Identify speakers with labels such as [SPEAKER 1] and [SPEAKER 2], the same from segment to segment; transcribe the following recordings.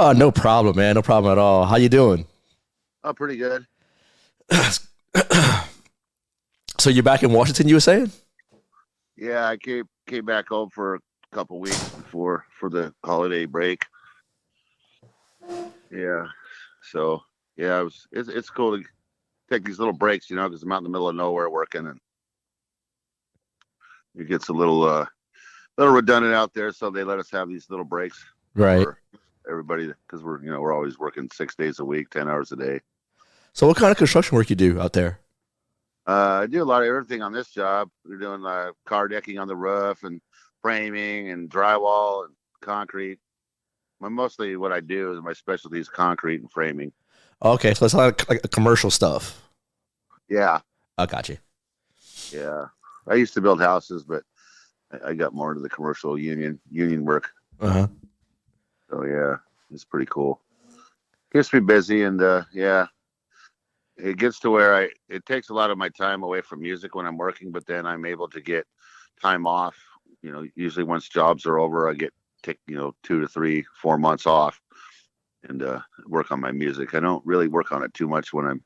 [SPEAKER 1] Oh, no problem, man. No problem at all. How you doing?
[SPEAKER 2] Oh, pretty good.
[SPEAKER 1] So you're back in Washington, you were saying?
[SPEAKER 2] Yeah, I came back home for a couple weeks before for the holiday break. Yeah, so yeah, it's cool to take these little breaks, because I'm out in the middle of nowhere working, and it gets a little redundant out there. So they let us have these little breaks
[SPEAKER 1] Right.
[SPEAKER 2] for everybody because we're always working 6 days a week, 10 hours a day.
[SPEAKER 1] So what kind of construction work you do out there?
[SPEAKER 2] I do a lot of everything on this job. We're doing car decking on the roof and framing and drywall and concrete. Mostly what I do is my specialty is concrete and framing.
[SPEAKER 1] Okay, so it's like commercial stuff.
[SPEAKER 2] Yeah,
[SPEAKER 1] I got you.
[SPEAKER 2] yeah. I used to build houses, but I got more into the commercial union work.
[SPEAKER 1] Uh-huh.
[SPEAKER 2] So yeah, it's pretty cool. Keeps me busy, and yeah, it gets to where it takes a lot of my time away from music when I'm working, but then I'm able to get time off. Usually once jobs are over, I take 2 to 3, 4 months off and work on my music. I don't really work on it too much when I'm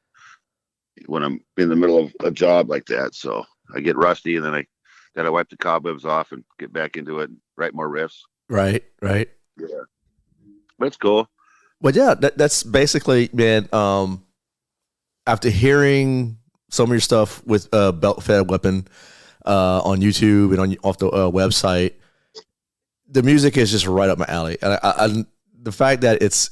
[SPEAKER 2] in the middle of a job like that. So I get rusty, and then I gotta wipe the cobwebs off and get back into it and write more riffs.
[SPEAKER 1] Right, right.
[SPEAKER 2] Yeah, but it's cool.
[SPEAKER 1] Well, yeah, that's basically, man, after hearing some of your stuff with BELTFED Weapon on YouTube and off the website, the music is just right up my alley. And the fact that it's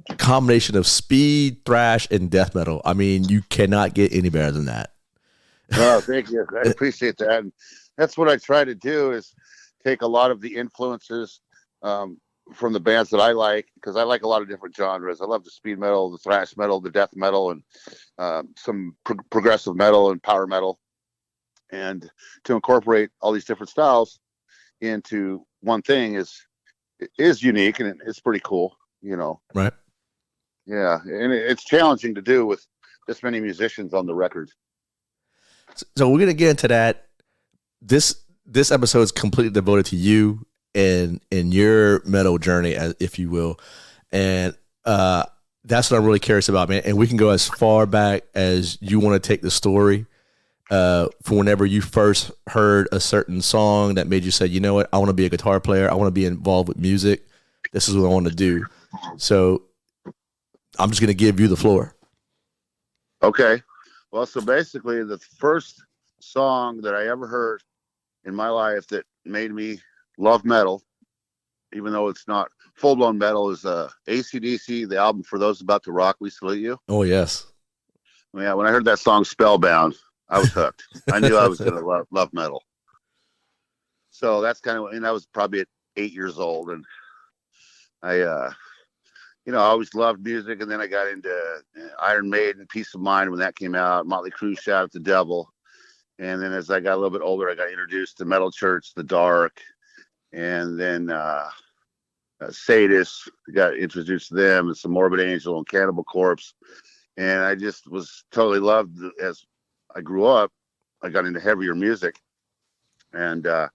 [SPEAKER 1] a combination of speed, thrash, and death metal. I mean, you cannot get any better than that.
[SPEAKER 2] Oh, thank you. I appreciate that. And that's what I try to do is take a lot of the influences from the bands that I like, because I like a lot of different genres. I love the speed metal, the thrash metal, the death metal, and some progressive metal and power metal. And to incorporate all these different styles into one thing is unique, and it's pretty cool.
[SPEAKER 1] Right.
[SPEAKER 2] Yeah, and it's challenging to do with this many musicians on the record.
[SPEAKER 1] So we're gonna get into that. This episode is completely devoted to you and your metal journey, if you will, and that's what I'm really curious about, man. And we can go as far back as you want to take the story, for whenever you first heard a certain song that made you say, you know what, I want to be a guitar player. I want to be involved with music. This is what I want to do. So I'm just gonna give you the floor.
[SPEAKER 2] Okay. Well, so basically, the first song that I ever heard in my life that made me love metal, even though it's not full-blown metal, is AC/DC, the album For Those About to Rock, We Salute You.
[SPEAKER 1] Oh, yes.
[SPEAKER 2] Yeah, when I heard that song Spellbound, I was hooked. I knew I was going to love metal. So that's and I was probably at 8 years old, and I I always loved music, and then I got into Iron Maiden, Peace of Mind when that came out, Motley Crue, Shout at the Devil. And then as I got a little bit older, I got introduced to Metal Church, The Dark, and then Sadist, got introduced to them, and some Morbid Angel and Cannibal Corpse. And I just was totally loved. As I grew up, I got into heavier music. And I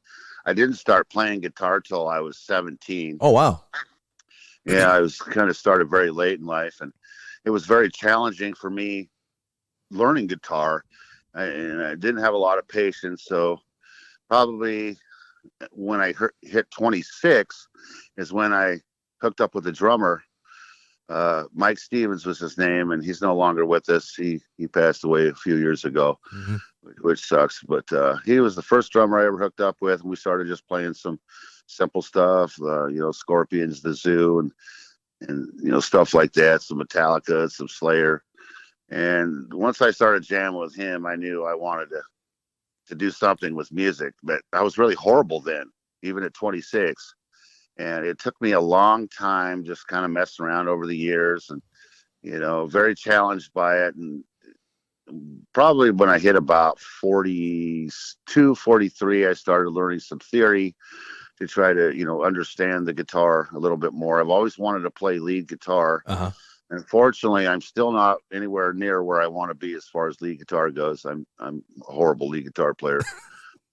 [SPEAKER 2] didn't start playing guitar till I was 17.
[SPEAKER 1] Oh, wow.
[SPEAKER 2] Yeah, I was kind of started very late in life, and it was very challenging for me learning guitar, and I didn't have a lot of patience. So probably when I hit 26 is when I hooked up with a drummer. Mike Stevens was his name, and he's no longer with us. He passed away a few years ago,
[SPEAKER 1] Mm-hmm.
[SPEAKER 2] which sucks. But he was the first drummer I ever hooked up with, and we started just playing some simple stuff, Scorpions, the Zoo, and stuff like that, some Metallica, some Slayer. And once I started jamming with him, I knew I wanted to do something with music. But I was really horrible then, even at 26. And it took me a long time just kind of messing around over the years, and very challenged by it. And probably when I hit about 42, 43, I started learning some theory to try to, understand the guitar a little bit more. I've always wanted to play lead guitar.
[SPEAKER 1] Uh-huh.
[SPEAKER 2] Unfortunately, I'm still not anywhere near where I want to be as far as lead guitar goes. I'm a horrible lead guitar player.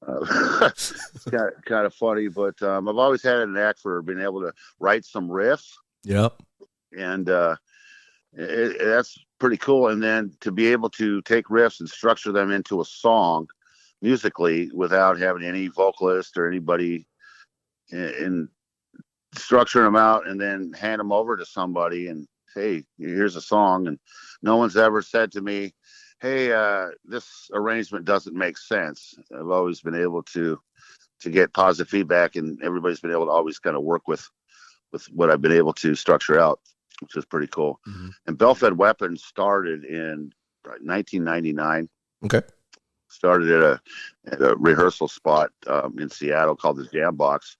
[SPEAKER 2] It's kind of funny, but I've always had a knack for being able to write some riffs.
[SPEAKER 1] Yep.
[SPEAKER 2] And that's pretty cool. And then to be able to take riffs and structure them into a song musically without having any vocalist or anybody in structuring them out and then hand them over to somebody and, hey, here's a song. And no one's ever said to me, hey, this arrangement doesn't make sense. I've always been able to get positive feedback, and everybody's been able to always kind of work with what I've been able to structure out, which is pretty cool.
[SPEAKER 1] Mm-hmm.
[SPEAKER 2] And BELTFED WEAPON started in 1999.
[SPEAKER 1] Okay.
[SPEAKER 2] Started at a rehearsal spot in Seattle called the Jam Box.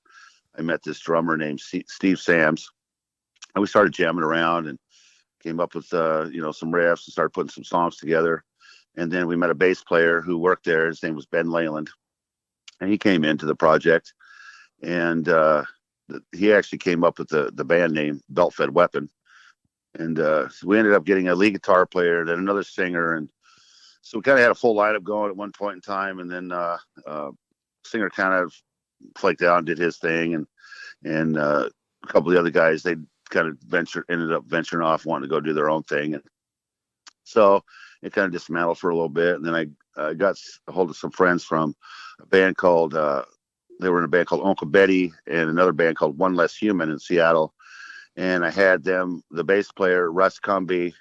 [SPEAKER 2] I met this drummer named Steve Sams, and we started jamming around and came up with some riffs and started putting some songs together. And then we met a bass player who worked there. His name was Ben Leyland, and he came into the project, and he actually came up with the band name BELTFED WEAPON. And so we ended up getting a lead guitar player, then another singer, and so we kind of had a full lineup going at one point in time. And then singer kind of flaked out and did his thing, and a couple of the other guys, they kind of ended up venturing off, wanting to go do their own thing. And so it kind of dismantled for a little bit. And then I got a hold of some friends from a band called, they were in a band called Uncle Betty and another band called One Less Human in Seattle. And I had them, the bass player, Russ Cumby,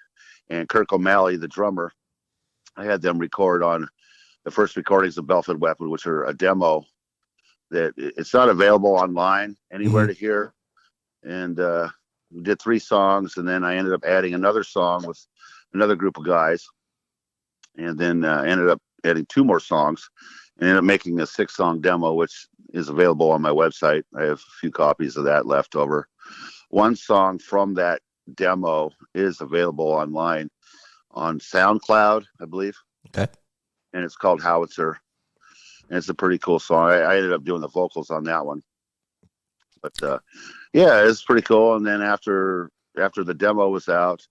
[SPEAKER 2] and Kirk O'Malley, the drummer. I had them record on the first recordings of BELTFED WEAPON, which are a demo that it's not available online anywhere to hear. And we did 3 songs, and then I ended up adding another song with another group of guys, and then ended up adding 2 more songs, and ended up making a 6-song demo, which is available on my website. I have a few copies of that left over. One song from that demo is available online on SoundCloud, I believe.
[SPEAKER 1] Okay.
[SPEAKER 2] And it's called Howitzer. And it's a pretty cool song. I ended up doing the vocals on that one. But yeah, it's pretty cool. And then after the demo was out,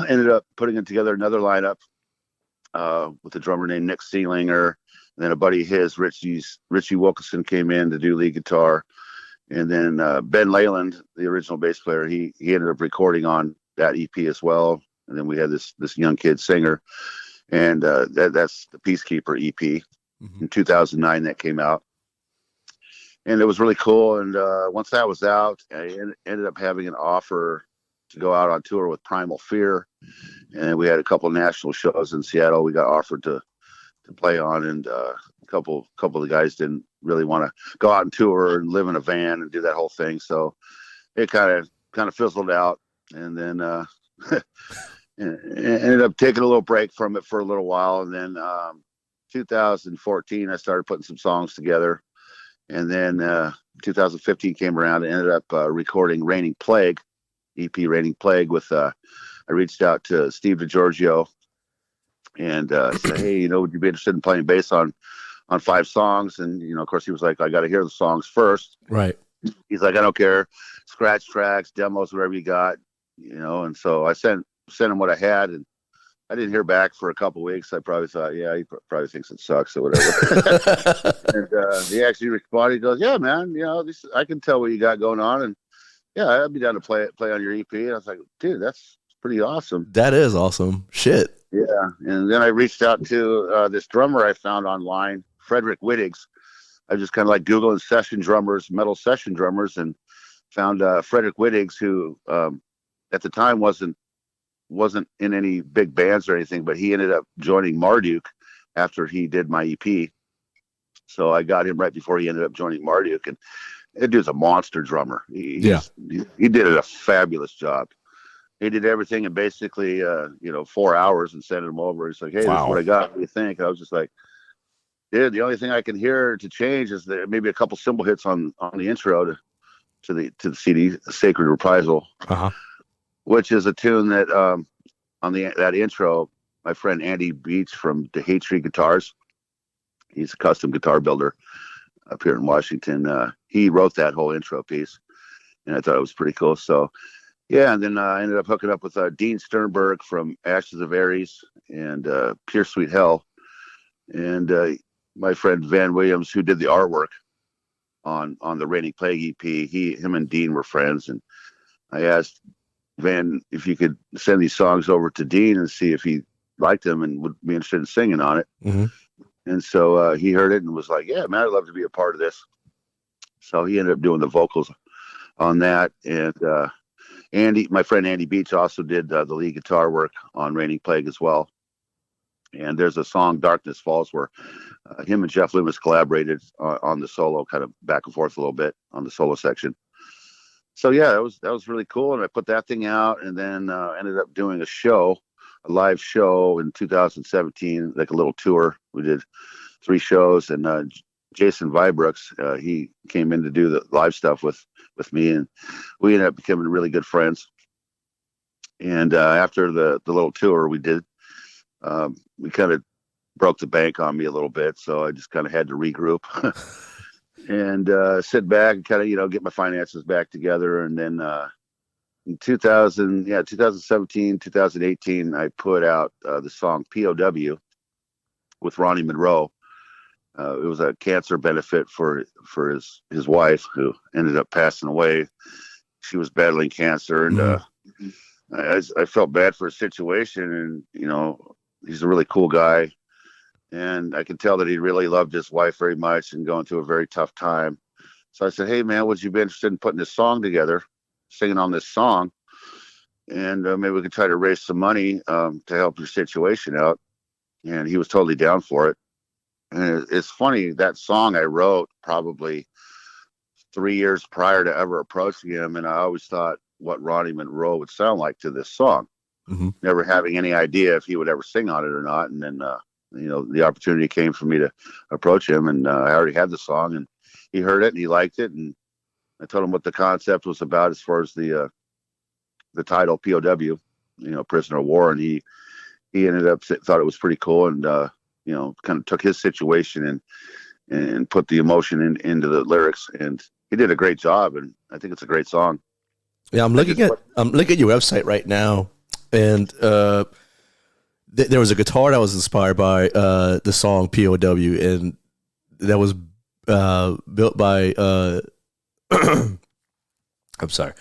[SPEAKER 2] ended up putting together another lineup with a drummer named Nick Seelinger. And then a buddy of his, Richie Wilkinson, came in to do lead guitar. And then Ben Leyland, the original bass player, he ended up recording on that EP as well. And then we had this young kid singer, and that's the Peacekeeper EP in 2009 that came out. And it was really cool. And once that was out, I ended up having an offer to go out on tour with Primal Fear. And we had a couple of national shows in Seattle we got offered to play on. And a couple of the guys didn't really want to go out and tour and live in a van and do that whole thing. So it kind of fizzled out. And then ended up taking a little break from it for a little while. And then 2014, I started putting some songs together. And then 2015 came around and ended up recording Reigning Plague, EP Reigning Plague with, I reached out to Steve DiGiorgio and said, hey, would you be interested in playing bass on 5 songs? And, of course, he was like, I got to hear the songs first.
[SPEAKER 1] Right.
[SPEAKER 2] He's like, I don't care. Scratch tracks, demos, whatever you got, and so I sent him what I had, and I didn't hear back for a couple of weeks. I probably thought, yeah, he probably thinks it sucks or whatever. And he actually responded. He goes, yeah, man, I can tell what you got going on, and yeah, I'd be down to play on your EP. And I was like, dude, that's pretty awesome.
[SPEAKER 1] That is awesome. Shit.
[SPEAKER 2] Yeah. And then I reached out to this drummer I found online, Frederick Wittigs. I just kind of like Googling session drummers, metal session drummers, and found Frederick Wittigs, who at the time wasn't in any big bands or anything, but he ended up joining Marduk after he did my EP. So I got him right before he ended up joining Marduk, and that dude's a monster drummer. He did a fabulous job. He did everything in basically 4 hours and sent him over. He's like, hey, This is what I got. What do you think? I was just like, dude, the only thing I can hear to change is that maybe a couple cymbal hits on the intro to the CD, Sacred Reprisal. Which is a tune that on that intro, my friend Andy Beach from the Hate Tree Guitars, he's a custom guitar builder up here in Washington. He wrote that whole intro piece, and I thought it was pretty cool. So, yeah, and then I ended up hooking up with Dean Sternberg from Ashes of Aries and Pure Sweet Hell. And my friend Van Williams, who did the artwork on the Raining Plague EP. Him and Dean were friends, and I asked Van if you could send these songs over to Dean and see if he liked them and would be interested in singing on it.
[SPEAKER 1] Mm-hmm.
[SPEAKER 2] And so he heard it and was like, "Yeah, man, I'd love to be a part of this." So he ended up doing the vocals on that, and my friend Andy Beach, also did the lead guitar work on Raining Plague as well. And there's a song, Darkness Falls, where him and Jeff Loomis collaborated on the solo, kind of back and forth a little bit on the solo section. So yeah, that was really cool. And I put that thing out, and then ended up doing a live show in 2017, like a little tour. We did 3 shows, and Jason Viebrooks, he came in to do the live stuff with me, and we ended up becoming really good friends. And after the little tour we did, we kind of broke the bank on me a little bit, so I just kind of had to regroup and sit back and kind of get my finances back together. And then in 2017, 2018, I put out the song POW with Ronnie Monroe. It was a cancer benefit for his wife, who ended up passing away. She was battling cancer, and I felt bad for his situation. And he's a really cool guy, and I could tell that he really loved his wife very much and going through a very tough time. So I said, "Hey man, would you be interested in putting this song together, singing on this song, and maybe we could try to raise some money to help your situation out?" And he was totally down for it. And it's funny, that song I wrote probably 3 years prior to ever approaching him, and I always thought what Ronnie Monroe would sound like to this song, never having any idea if he would ever sing on it or not. And then the opportunity came for me to approach him, and I already had the song, and he heard it and he liked it, and I told him what the concept was about as far as the title POW, prisoner of war, and he ended up thought it was pretty cool, and kind of took his situation and put the emotion into the lyrics, and he did a great job, and I think it's a great song.
[SPEAKER 1] Yeah, I'm looking at your website right now, and there was a guitar that was inspired by the song POW, and that was built by I'm sorry.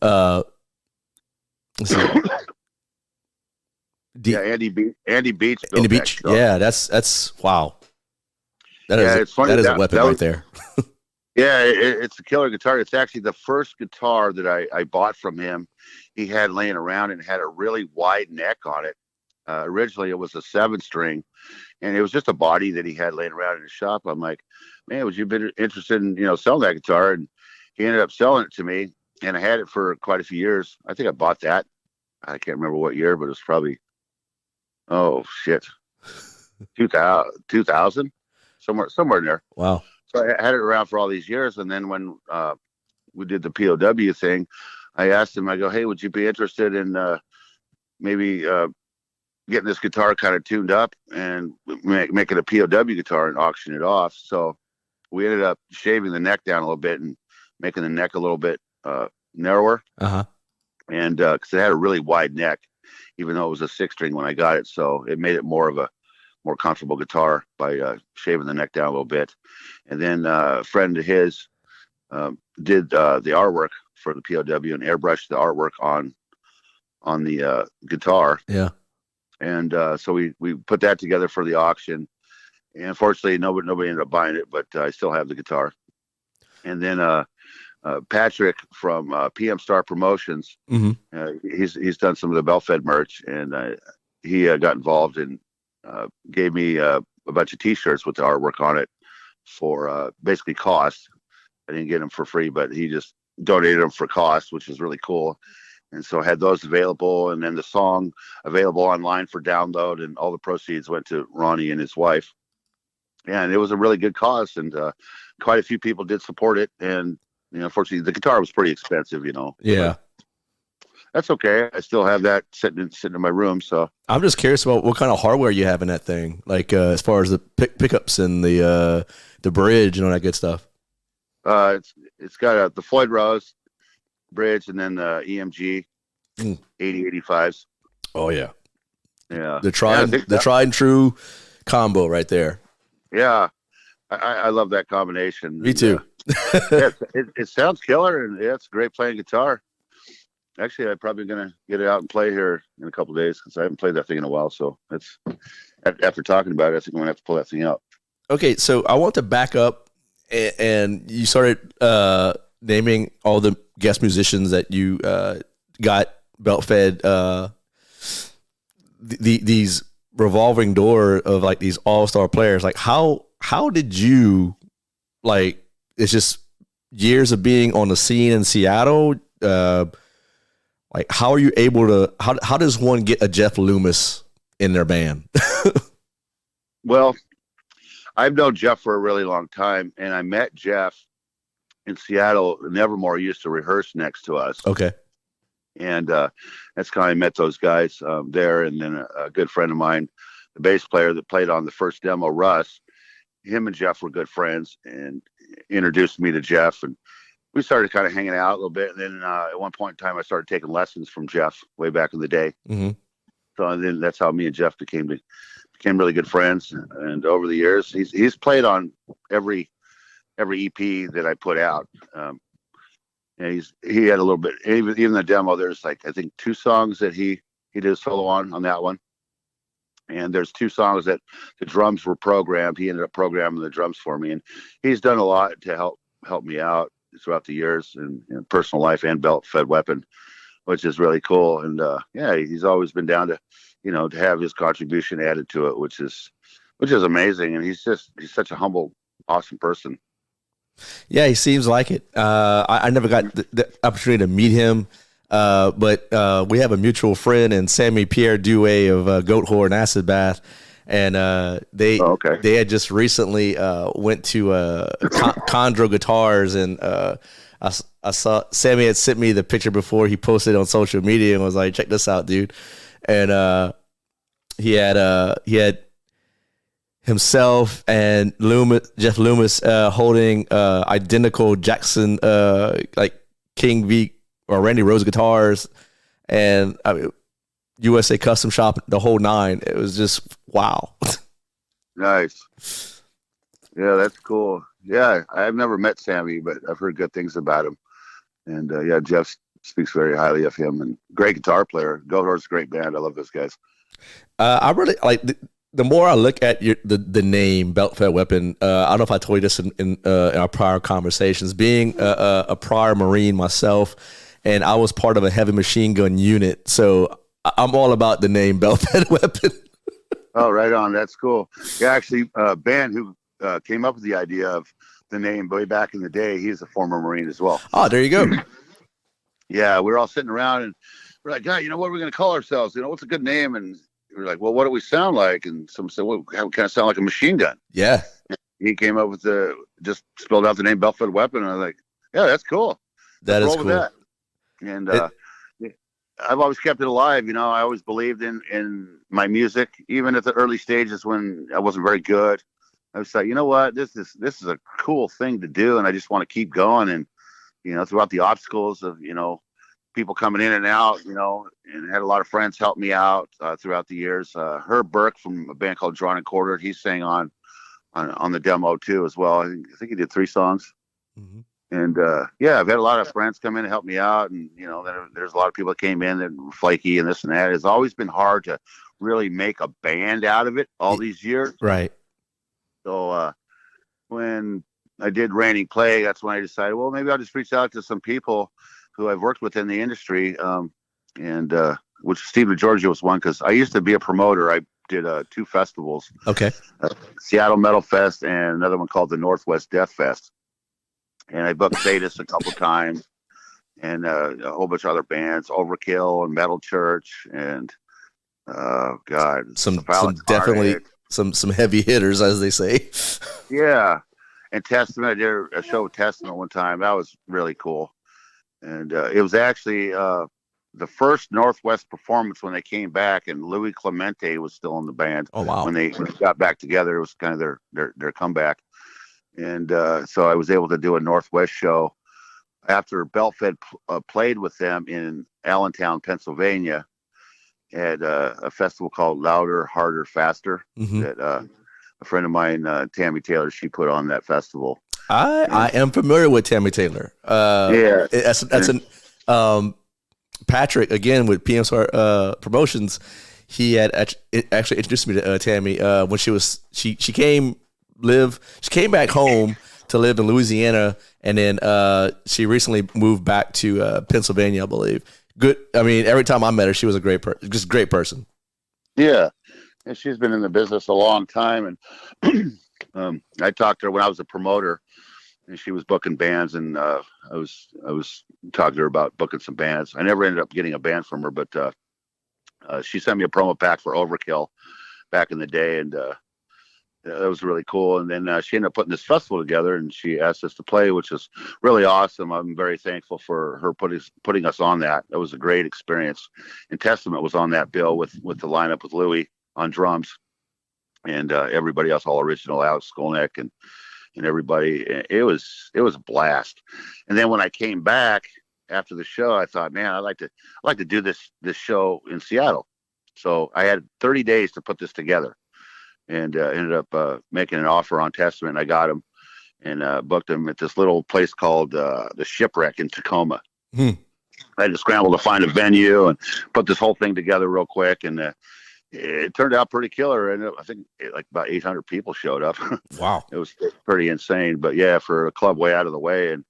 [SPEAKER 1] Let's see.
[SPEAKER 2] Andy Beach.
[SPEAKER 1] Andy Beach. Yeah, that's wow.
[SPEAKER 2] It's funny.
[SPEAKER 1] That is a weapon right there.
[SPEAKER 2] Yeah, it's a killer guitar. It's actually the first guitar that I bought from him. He had laying around, and had a really wide neck on it. Originally, it was a 7-string, and it was just a body that he had laying around in his shop. I'm like, "Man, would you be interested in selling that guitar?" And he ended up selling it to me, and I had it for quite a few years. I think I bought that. I can't remember what year, but it was probably 2000, somewhere in there.
[SPEAKER 1] Wow.
[SPEAKER 2] So I had it around for all these years, and then when we did the POW thing, I asked him, I go, "Hey, would you be interested in maybe getting this guitar kind of tuned up and making a POW guitar and auction it off?" So we ended up shaving the neck down a little bit and making the neck a little bit narrower. And because it had a really wide neck, even though it was a 6-string when I got it, so it made it more of a more comfortable guitar by shaving the neck down a little bit. And then a friend of his did the artwork for the POW and airbrushed the artwork on the guitar.
[SPEAKER 1] Yeah.
[SPEAKER 2] And so we put that together for the auction. And unfortunately, nobody ended up buying it, but I still have the guitar. And then Patrick from PM Star Promotions, he's done some of the BELTFED merch, and he got involved and gave me a bunch of T-shirts with the artwork on it for basically cost. I didn't get them for free, but he just donated them for cost, which is really cool. And so I had those available, and then the song available online for download, and all the proceeds went to Ronnie and his wife. And it was a really good cause, and quite a few people did support it. And unfortunately, the guitar was pretty expensive,
[SPEAKER 1] Yeah.
[SPEAKER 2] But that's okay. I still have that sitting in my room. So
[SPEAKER 1] I'm just curious about what kind of hardware you have in that thing, like as far as the pickups and the bridge and all that good stuff.
[SPEAKER 2] It's got the Floyd Rose bridge, and then the EMG 8085s.
[SPEAKER 1] Oh yeah,
[SPEAKER 2] yeah.
[SPEAKER 1] The tried and true combo right there.
[SPEAKER 2] Yeah, I love that combination.
[SPEAKER 1] Me too.
[SPEAKER 2] Yeah, it sounds killer, and yeah, it's great playing guitar. Actually, I'm probably gonna get it out and play here in a couple of days because I haven't played that thing in a while. So it's after talking about it, I think I'm gonna have to pull that thing out.
[SPEAKER 1] Okay, so I want to back up, and you started naming all the guest musicians that you got belt-fed these revolving door of like these all-star players. Like how did you, like, it's just years of being on the scene in Seattle, like how are you able to, how does one get a Jeff Loomis in their band?
[SPEAKER 2] Well, I've known Jeff for a really long time, and I met Jeff in Seattle. Nevermore used to rehearse next to us.
[SPEAKER 1] Okay.
[SPEAKER 2] And that's kind of, I met those guys there. And then a good friend of mine, the bass player that played on the first demo, Russ, him and Jeff were good friends and introduced me to Jeff. And we started kind of hanging out a little bit. And then at one point in time, I started taking lessons from Jeff way back in the day.
[SPEAKER 1] Mm-hmm.
[SPEAKER 2] So and then that's how me and Jeff became really good friends. And over the years, he's played on every EP that I put out. And he had a little bit, even the demo, there's like, I think 2 songs that he did a solo on that one. And there's 2 songs that the drums were programmed. He ended up programming the drums for me. And he's done a lot to help me out throughout the years in personal life and Belt-Fed Weapon, which is really cool. And yeah, he's always been down to, to have his contribution added to it, which is amazing. And he's such a humble, awesome person.
[SPEAKER 1] Yeah, he seems like it. I never got the opportunity to meet him, but we have a mutual friend and Sammy Pierre Douay of Goat Whore and Acid Bath, and they had just recently went to Chondro Guitars, and I saw Sammy had sent me the picture before he posted on social media and was like, "Check this out, dude," and he had himself and Jeff Loomis holding identical Jackson like King V or Randy Rose guitars, and I mean, USA Custom Shop, the whole 9. It was just wow.
[SPEAKER 2] Nice. Yeah, that's cool. Yeah, I've never met Sammy, but I've heard good things about him. And yeah, Jeff speaks very highly of him, and great guitar player. Goat Horse, a great band. I love those guys. I
[SPEAKER 1] really like the more I look at the name Belt-Fed Weapon. I don't know if I told you this in our prior conversations. Being a prior Marine myself, and I was part of a heavy machine gun unit, so I'm all about the name Belt-Fed Weapon.
[SPEAKER 2] Oh, right on. That's cool. Yeah, actually, Ben, who came up with the idea of the name way back in the day, he's a former Marine as well.
[SPEAKER 1] Oh, there you go.
[SPEAKER 2] Yeah, we were all sitting around and we're like, "God, what are we going to call ourselves? What's a good name?" And we're like, "Well, what do we sound like?" And someone said, "Well, we kind of sound like a machine gun."
[SPEAKER 1] Yeah.
[SPEAKER 2] He came up with just spelled out the name Belt-Fed Weapon, and I was like, "Yeah, that's cool.
[SPEAKER 1] That is cool."
[SPEAKER 2] That. And I've always kept it alive. I always believed in my music, even at the early stages when I wasn't very good. I was like, you know what, this is a cool thing to do, and I just want to keep going. And throughout the obstacles of people coming in and out, and had a lot of friends help me out throughout the years. Herb Burke from a band called Drawn and Quartered, he sang on the demo too as well. I think he did 3 songs. Mm-hmm. And yeah, I've had a lot of friends come in and help me out, and there's a lot of people that came in that were flaky and this and that. It's always been hard to really make a band out of it all these years.
[SPEAKER 1] Right.
[SPEAKER 2] So when I did Raining Plague, that's when I decided, well, maybe I'll just reach out to some people who I've worked with in the industry, and which Steve DeGiorgio was one, because I used to be a promoter. I did 2 festivals.
[SPEAKER 1] Okay.
[SPEAKER 2] Seattle Metal Fest and another one called the Northwest Death Fest. And I booked Sadist a couple times, and a whole bunch of other bands, Overkill and Metal Church, and God,
[SPEAKER 1] some definitely some heavy hitters, as they say.
[SPEAKER 2] Yeah, and Testament. I did a show with Testament one time. That was really cool, and it was actually the first Northwest performance when they came back, and Louis Clemente was still in the band.
[SPEAKER 1] Oh wow!
[SPEAKER 2] When they got back together, it was kind of their comeback. And so I was able to do a Northwest show after Belt-Fed played with them in Allentown, Pennsylvania, at a festival called Louder, Harder, Faster. Mm-hmm. That a friend of mine, Tammy Taylor, she put on that festival.
[SPEAKER 1] I am familiar with Tammy Taylor.
[SPEAKER 2] Yeah,
[SPEAKER 1] that's an Patrick again with PMSR Promotions. He had actually introduced me to Tammy when she came back home to live in Louisiana, and then she recently moved back to Pennsylvania, I believe. Good. I mean, every time I met her, she was a great person.
[SPEAKER 2] Yeah, and she's been in the business a long time, and I talked to her when I was a promoter, and she was booking bands, and I was talking to her about booking some bands. I never ended up getting a band from her, but she sent me a promo pack for Overkill back in the day, and that was really cool. And then she ended up putting this festival together, and she asked us to play, which is really awesome. I'm very thankful for her putting us on that. That was a great experience. And Testament was on that bill with the lineup with Louis on drums, and everybody else, all original, Alex Skolnick and everybody. It was a blast. And then when I came back after the show, I thought, man, I'd like to do this show in Seattle. So I had 30 days to put this together, and ended up making an offer on Testament. I got him and booked him at this little place called the Shipwreck in Tacoma. I had to scramble to find a venue and put this whole thing together real quick, and it turned out pretty killer. And I think like about 800 people showed up.
[SPEAKER 1] Wow.
[SPEAKER 2] It was pretty insane, but yeah, for a club way out of the way. And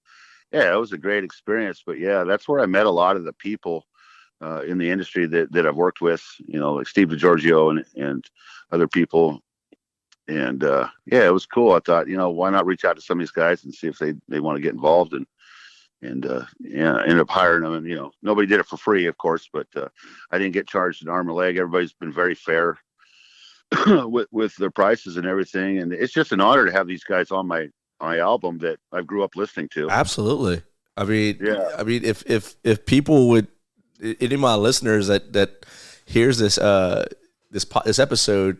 [SPEAKER 2] yeah, it was a great experience. But yeah, that's where I met a lot of the people in the industry that I've worked with, like Steve DiGiorgio and other people. And yeah, it was cool. I thought, why not reach out to some of these guys and see if they want to get involved, and yeah, ended up hiring them. And nobody did it for free, of course, but I didn't get charged an arm or leg. Everybody's been very fair with their prices and everything, and it's just an honor to have these guys on my album that I grew up listening to.
[SPEAKER 1] Absolutely. I mean,
[SPEAKER 2] yeah.
[SPEAKER 1] I mean, if people would, any of my listeners that hears this this episode,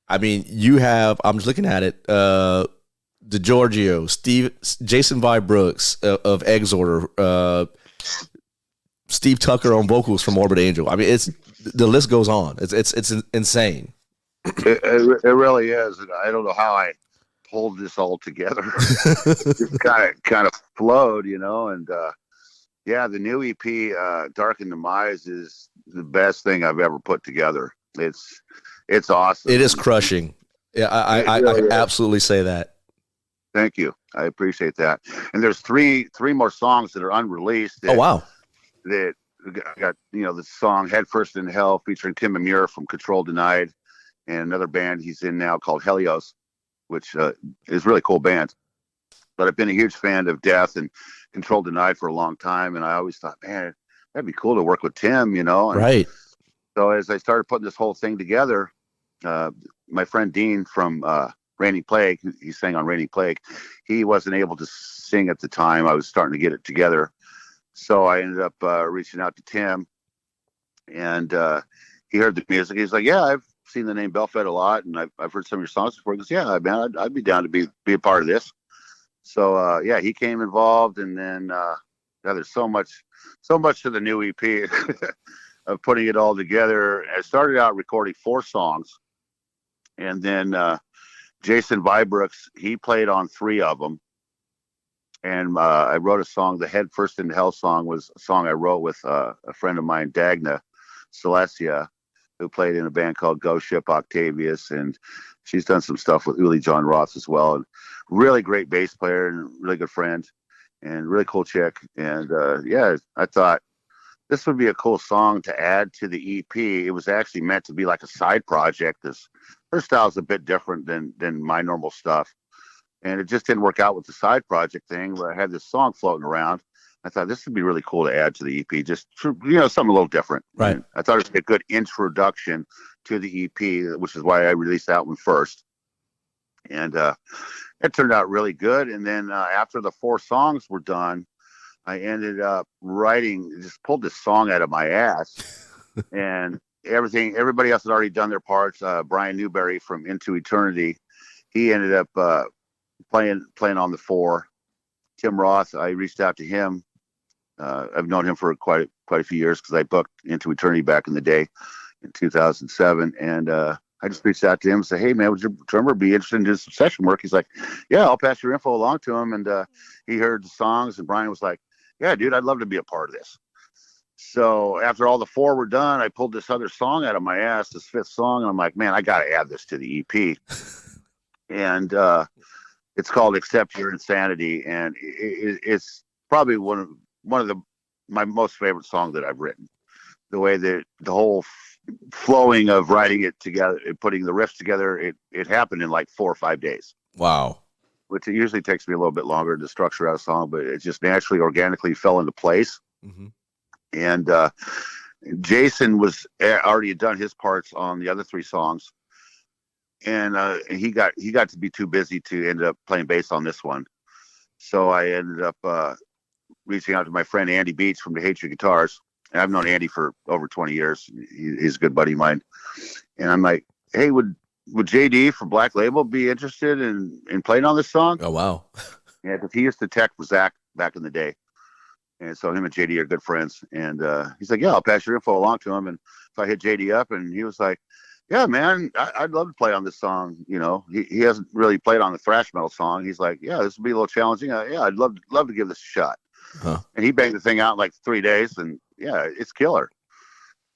[SPEAKER 1] I mean, you have, I'm just looking at it, DiGiorgio, Jason Viebrooks of Exhorder, Steve Tucker on vocals from Morbid Angel. I mean, the list goes on. It's insane.
[SPEAKER 2] It really is. And I don't know how I pulled this all together. Just kind of flowed, and yeah, the new EP, Dark and Demise, is the best thing I've ever put together. It's awesome.
[SPEAKER 1] It is crushing. Yeah, I really absolutely say that.
[SPEAKER 2] Thank you. I appreciate that. And there's three more songs that are unreleased.
[SPEAKER 1] Oh, wow.
[SPEAKER 2] That got, the song Head First in Hell featuring Tim Amir from Control Denied, and another band he's in now called Helios, which is a really cool band. But I've been a huge fan of Death and Control Denied for a long time, and I always thought, man, that'd be cool to work with Tim, And
[SPEAKER 1] right.
[SPEAKER 2] So as I started putting this whole thing together, my friend Dean from Raining Plague, he sang on Raining Plague, he wasn't able to sing at the time. I was starting to get it together. So I ended up reaching out to Tim, and he heard the music. He's like, yeah, I've seen the name BELTFED a lot, and I've heard some of your songs before. He goes, yeah, man, I'd be down to be a part of this. So yeah, he came involved, and then there's so much to the new EP of putting it all together. I started out recording 4 songs, and then Jason Viebrooks, he played on 3 of them. And I wrote a song. The Head First in Hell song was a song I wrote with a friend of mine, Dagna Celestia, who played in a band called Ghost Ship Octavius, and she's done some stuff with Uli John Roth as well. And really great bass player and really good friend, and really cool chick. And yeah, I thought this would be a cool song to add to the EP. It was actually meant to be like a side project. Her style is a bit different than my normal stuff. And it just didn't work out with the side project thing, where I had this song floating around. I thought this would be really cool to add to the EP, just something a little different.
[SPEAKER 1] Right.
[SPEAKER 2] And I thought it would be a good introduction to the EP, which is why I released that one first. And it turned out really good. And then after the 4 songs were done, I ended up just pulled this song out of my ass, and everybody else had already done their parts. Brian Newberry from Into Eternity, he ended up playing on the 4. Tim Roth, I reached out to him. I've known him for quite a few years because I booked Into Eternity back in the day in 2007, and I just reached out to him and said, "Hey man, would your drummer be interested in doing some session work?" He's like, "Yeah, I'll pass your info along to him." And he heard the songs, and Brian was like, "Yeah, dude, I'd love to be a part of this." So after all the 4 were done, I pulled this other song out of my ass, this 5th song, and I'm like, "Man, I got to add this to the EP." And it's called "Accept Your Insanity," and it's probably one of my most favorite songs that I've written. The way that the whole flowing of writing it together, putting the riffs together, it happened in like 4 or 5 days.
[SPEAKER 1] Wow.
[SPEAKER 2] Which it usually takes me a little bit longer to structure out a song, but it just naturally, organically fell into place.
[SPEAKER 1] Mm-hmm.
[SPEAKER 2] And Jason was already done his parts on the other 3 songs, and he got to be too busy to end up playing bass on this one. So I ended up reaching out to my friend Andy Beach from the Hate Your Guitars. And I've known Andy for over 20 years. He's a good buddy of mine. And I'm like, "Hey, would JD from Black Label be interested in playing on this song?"
[SPEAKER 1] Oh, wow.
[SPEAKER 2] Yeah, because he used to tech with Zach back in the day. And so him and JD are good friends. And he's like, "Yeah, I'll pass your info along to him." And so I hit JD up, and he was like, "Yeah, man, I'd love to play on this song." You know, he hasn't really played on the thrash metal song. He's like, "Yeah, this will be a little challenging. Yeah, I'd love to give this a shot."
[SPEAKER 1] Huh.
[SPEAKER 2] And he banged the thing out in like 3 days, and yeah, it's killer.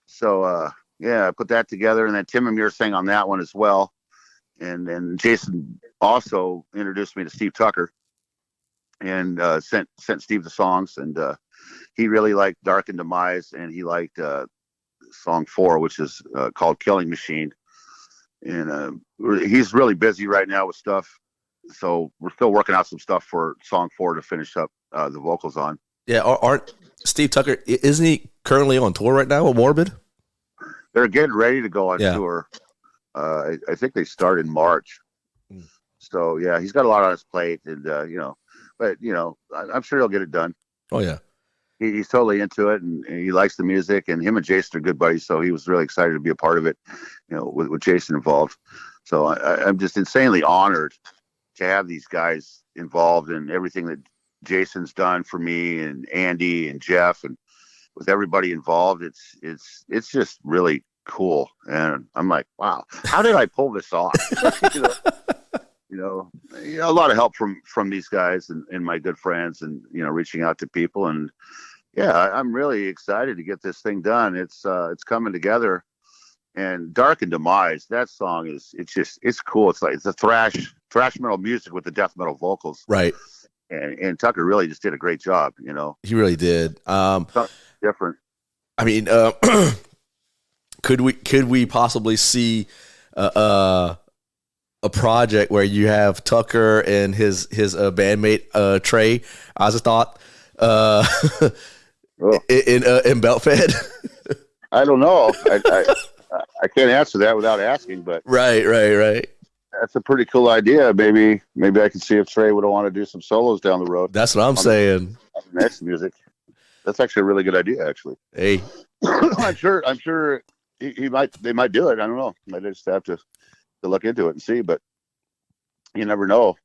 [SPEAKER 2] So yeah, I put that together, and then Tim Amir sang on that one as well. And then Jason also introduced me to Steve Tucker, and sent Steve the songs, and he really liked Dark and Demise, and he liked song 4, which is called Killing Machine. And he's really busy right now with stuff, so we're still working out some stuff for song 4 to finish up the vocals on.
[SPEAKER 1] Yeah, aren't Steve Tucker, isn't he currently on tour right now with Morbid?
[SPEAKER 2] They're getting ready to go on tour. I think they start in March. So yeah, he's got a lot on his plate, and but I'm sure he'll get it done.
[SPEAKER 1] Oh yeah,
[SPEAKER 2] he's totally into it, and he likes the music, and him and Jason are good buddies, so he was really excited to be a part of it, with Jason involved. So I'm just insanely honored to have these guys involved in everything that Jason's done for me, and Andy and Jeff, and with everybody involved. It's just really cool, and I'm like, wow, how did I pull this off? A lot of help from these guys and my good friends, and reaching out to people, and yeah, I'm really excited to get this thing done. It's coming together. And Dark and Demise, that song it's cool. It's like it's a thrash metal music with the death metal vocals,
[SPEAKER 1] right?
[SPEAKER 2] And Tucker really just did a great job.
[SPEAKER 1] He really did.
[SPEAKER 2] Different.
[SPEAKER 1] I mean, could we possibly see a project where you have Tucker and his bandmate Trey Azathoth in BELTFED?
[SPEAKER 2] I don't know. I can't answer that without asking, but
[SPEAKER 1] right.
[SPEAKER 2] That's a pretty cool idea. Maybe I can see if Trey would want to do some solos down the road.
[SPEAKER 1] That's what I'm saying.
[SPEAKER 2] On the next music. That's actually a really good idea, actually.
[SPEAKER 1] Hey,
[SPEAKER 2] I'm sure they might do it. I don't know. I just have to look into it and see, but you never know.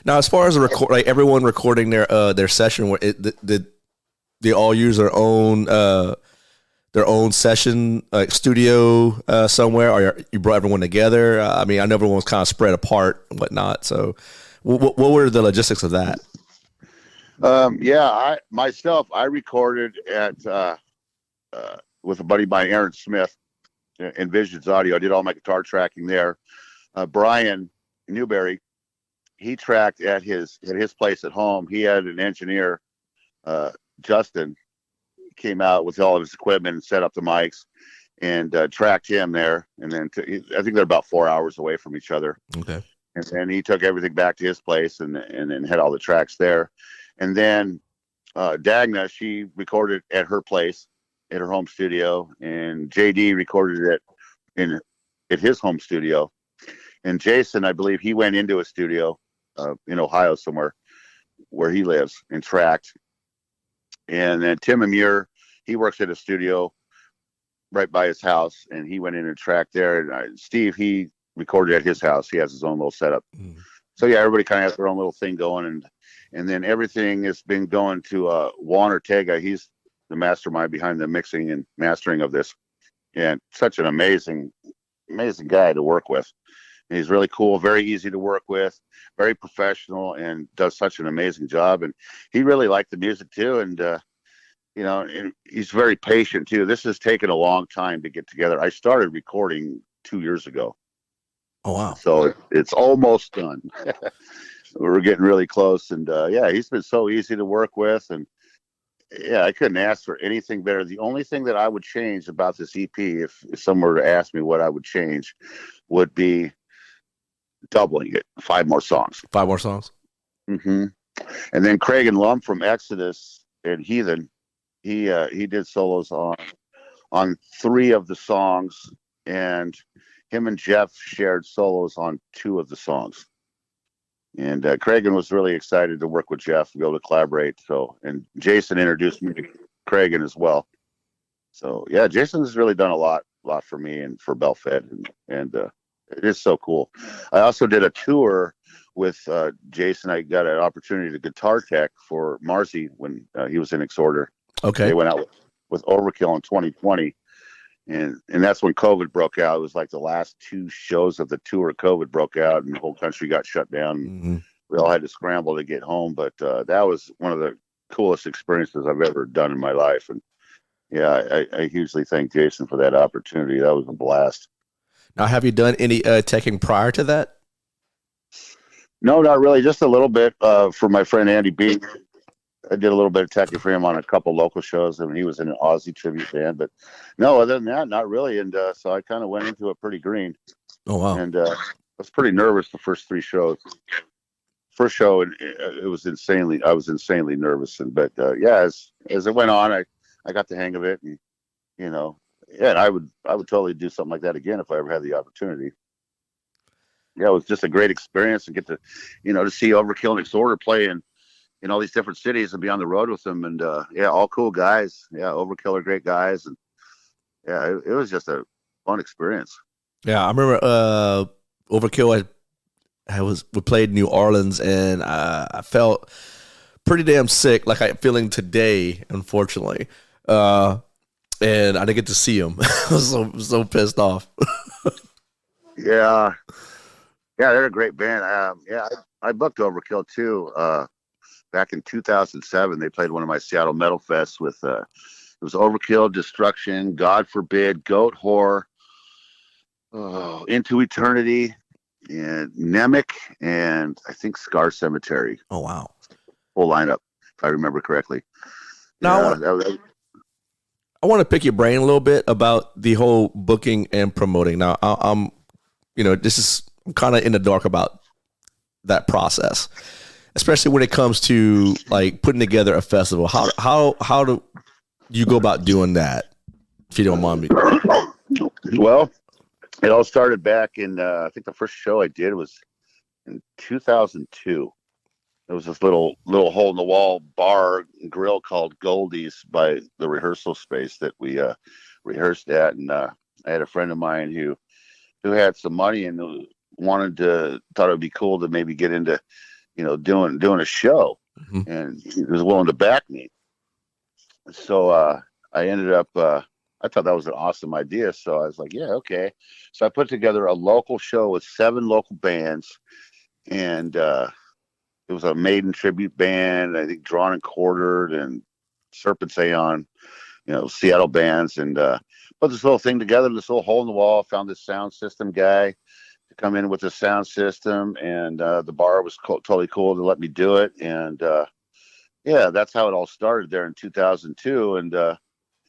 [SPEAKER 1] Now, as far as everyone recording their session, did they all use their own session studio somewhere, or you brought everyone together? I mean, I know everyone was kind of spread apart and whatnot. So, what were the logistics of that?
[SPEAKER 2] I recorded at with a buddy of mine, Aaron Smith, in Visions Audio. I did all my guitar tracking there. Brian Newberry, he tracked at his place at home. He had an engineer, Justin, came out with all of his equipment and set up the mics, and tracked him there. And then I think they're about 4 hours away from each other.
[SPEAKER 1] Okay.
[SPEAKER 2] And then he took everything back to his place and then had all the tracks there. And then Dagna, she recorded at her place, at her home studio, and JD recorded it at his home studio. And Jason, I believe he went into a studio in Ohio somewhere where he lives and tracked. And then Tim Amir, he works at a studio right by his house, and he went in and tracked there. And Steve, he recorded at his house. He has his own little setup. Mm. So yeah, everybody kind of has their own little thing going, and then everything has been going to Juan Ortega. He's the mastermind behind the mixing and mastering of this, and such an amazing amazing guy to work with. And he's really cool, very easy to work with, very professional, and does such an amazing job. And he really liked the music too. And, and he's very patient too. This has taken a long time to get together. I started recording 2 years ago.
[SPEAKER 1] Oh, wow.
[SPEAKER 2] So it's almost done. We're getting really close. And he's been so easy to work with. And yeah, I couldn't ask for anything better. The only thing that I would change about this EP, if someone were to ask me what I would change, would be doubling it, 5 more songs.
[SPEAKER 1] 5 more songs.
[SPEAKER 2] Mm-hmm. And then Craig and Lum from Exodus and Heathen, he did solos on 3 of the songs, and him and Jeff shared solos on 2 of the songs. And Craig was really excited to work with Jeff, to be able to collaborate. So, and Jason introduced me to Craig as well. So yeah, Jason's really done a lot for me and for BELTFED, and it is so cool. I also did a tour with Jason. I got an opportunity to guitar tech for Marzi when he was in Exhorder.
[SPEAKER 1] Okay.
[SPEAKER 2] They went out with Overkill in 2020, and that's when COVID broke out. It was like the last 2 shows of the tour. COVID broke out, and the whole country got shut down.
[SPEAKER 1] Mm-hmm.
[SPEAKER 2] We all had to scramble to get home, but that was one of the coolest experiences I've ever done in my life. And yeah, I hugely thank Jason for that opportunity. That was a blast.
[SPEAKER 1] Now, have you done any teching prior to that?
[SPEAKER 2] No, not really. Just a little bit for my friend Andy B. I did a little bit of teching for him on a couple local shows. I mean, he was in an Aussie tribute band, but no, other than that, not really. And so I kind of went into it pretty green.
[SPEAKER 1] Oh, wow.
[SPEAKER 2] And I was pretty nervous the first 3 shows. First show, I was insanely nervous. But as it went on, I got the hang of it, and and I would totally do something like that again if I ever had the opportunity. Yeah, it was just a great experience, and get to, to see Overkill and Exhorder play in all these different cities and be on the road with them. And all cool guys. Yeah, Overkill are great guys, and yeah, it was just a fun experience.
[SPEAKER 1] Yeah, I remember Overkill. We played New Orleans, and I felt pretty damn sick, like I'm feeling today, unfortunately. And I didn't get to see him. I was so pissed off.
[SPEAKER 2] Yeah, they're a great band. I booked Overkill too. Back in 2007, they played one of my Seattle Metal Fests with it was Overkill, Destruction, God Forbid, Goat Whore, Into Eternity, and Nemec, and I think Scar Cemetery.
[SPEAKER 1] Oh, wow.
[SPEAKER 2] Full lineup, if I remember correctly.
[SPEAKER 1] Now, I want to pick your brain a little bit about the whole booking and promoting. Now, I'm kind of in the dark about that process, especially when it comes to like putting together a festival. How do you go about doing that, if you don't mind me?
[SPEAKER 2] Well, it all started back in, I think the first show I did was in 2002. There was this little hole in the wall bar and grill called Goldie's by the rehearsal space that we rehearsed at. And I had a friend of mine who had some money and thought it would be cool to maybe get into, doing a show. Mm-hmm. And he was willing to back me. So I ended up, I thought that was an awesome idea. So I was like, yeah, okay. So I put together a local show with 7 local bands, and it was a Maiden tribute band, I think Drawn and Quartered and Serpent's Aeon, Seattle bands, and put this whole thing together, this little hole in the wall. Found this sound system guy to come in with a sound system, and the bar was totally cool to let me do it. And that's how it all started there in 2002. And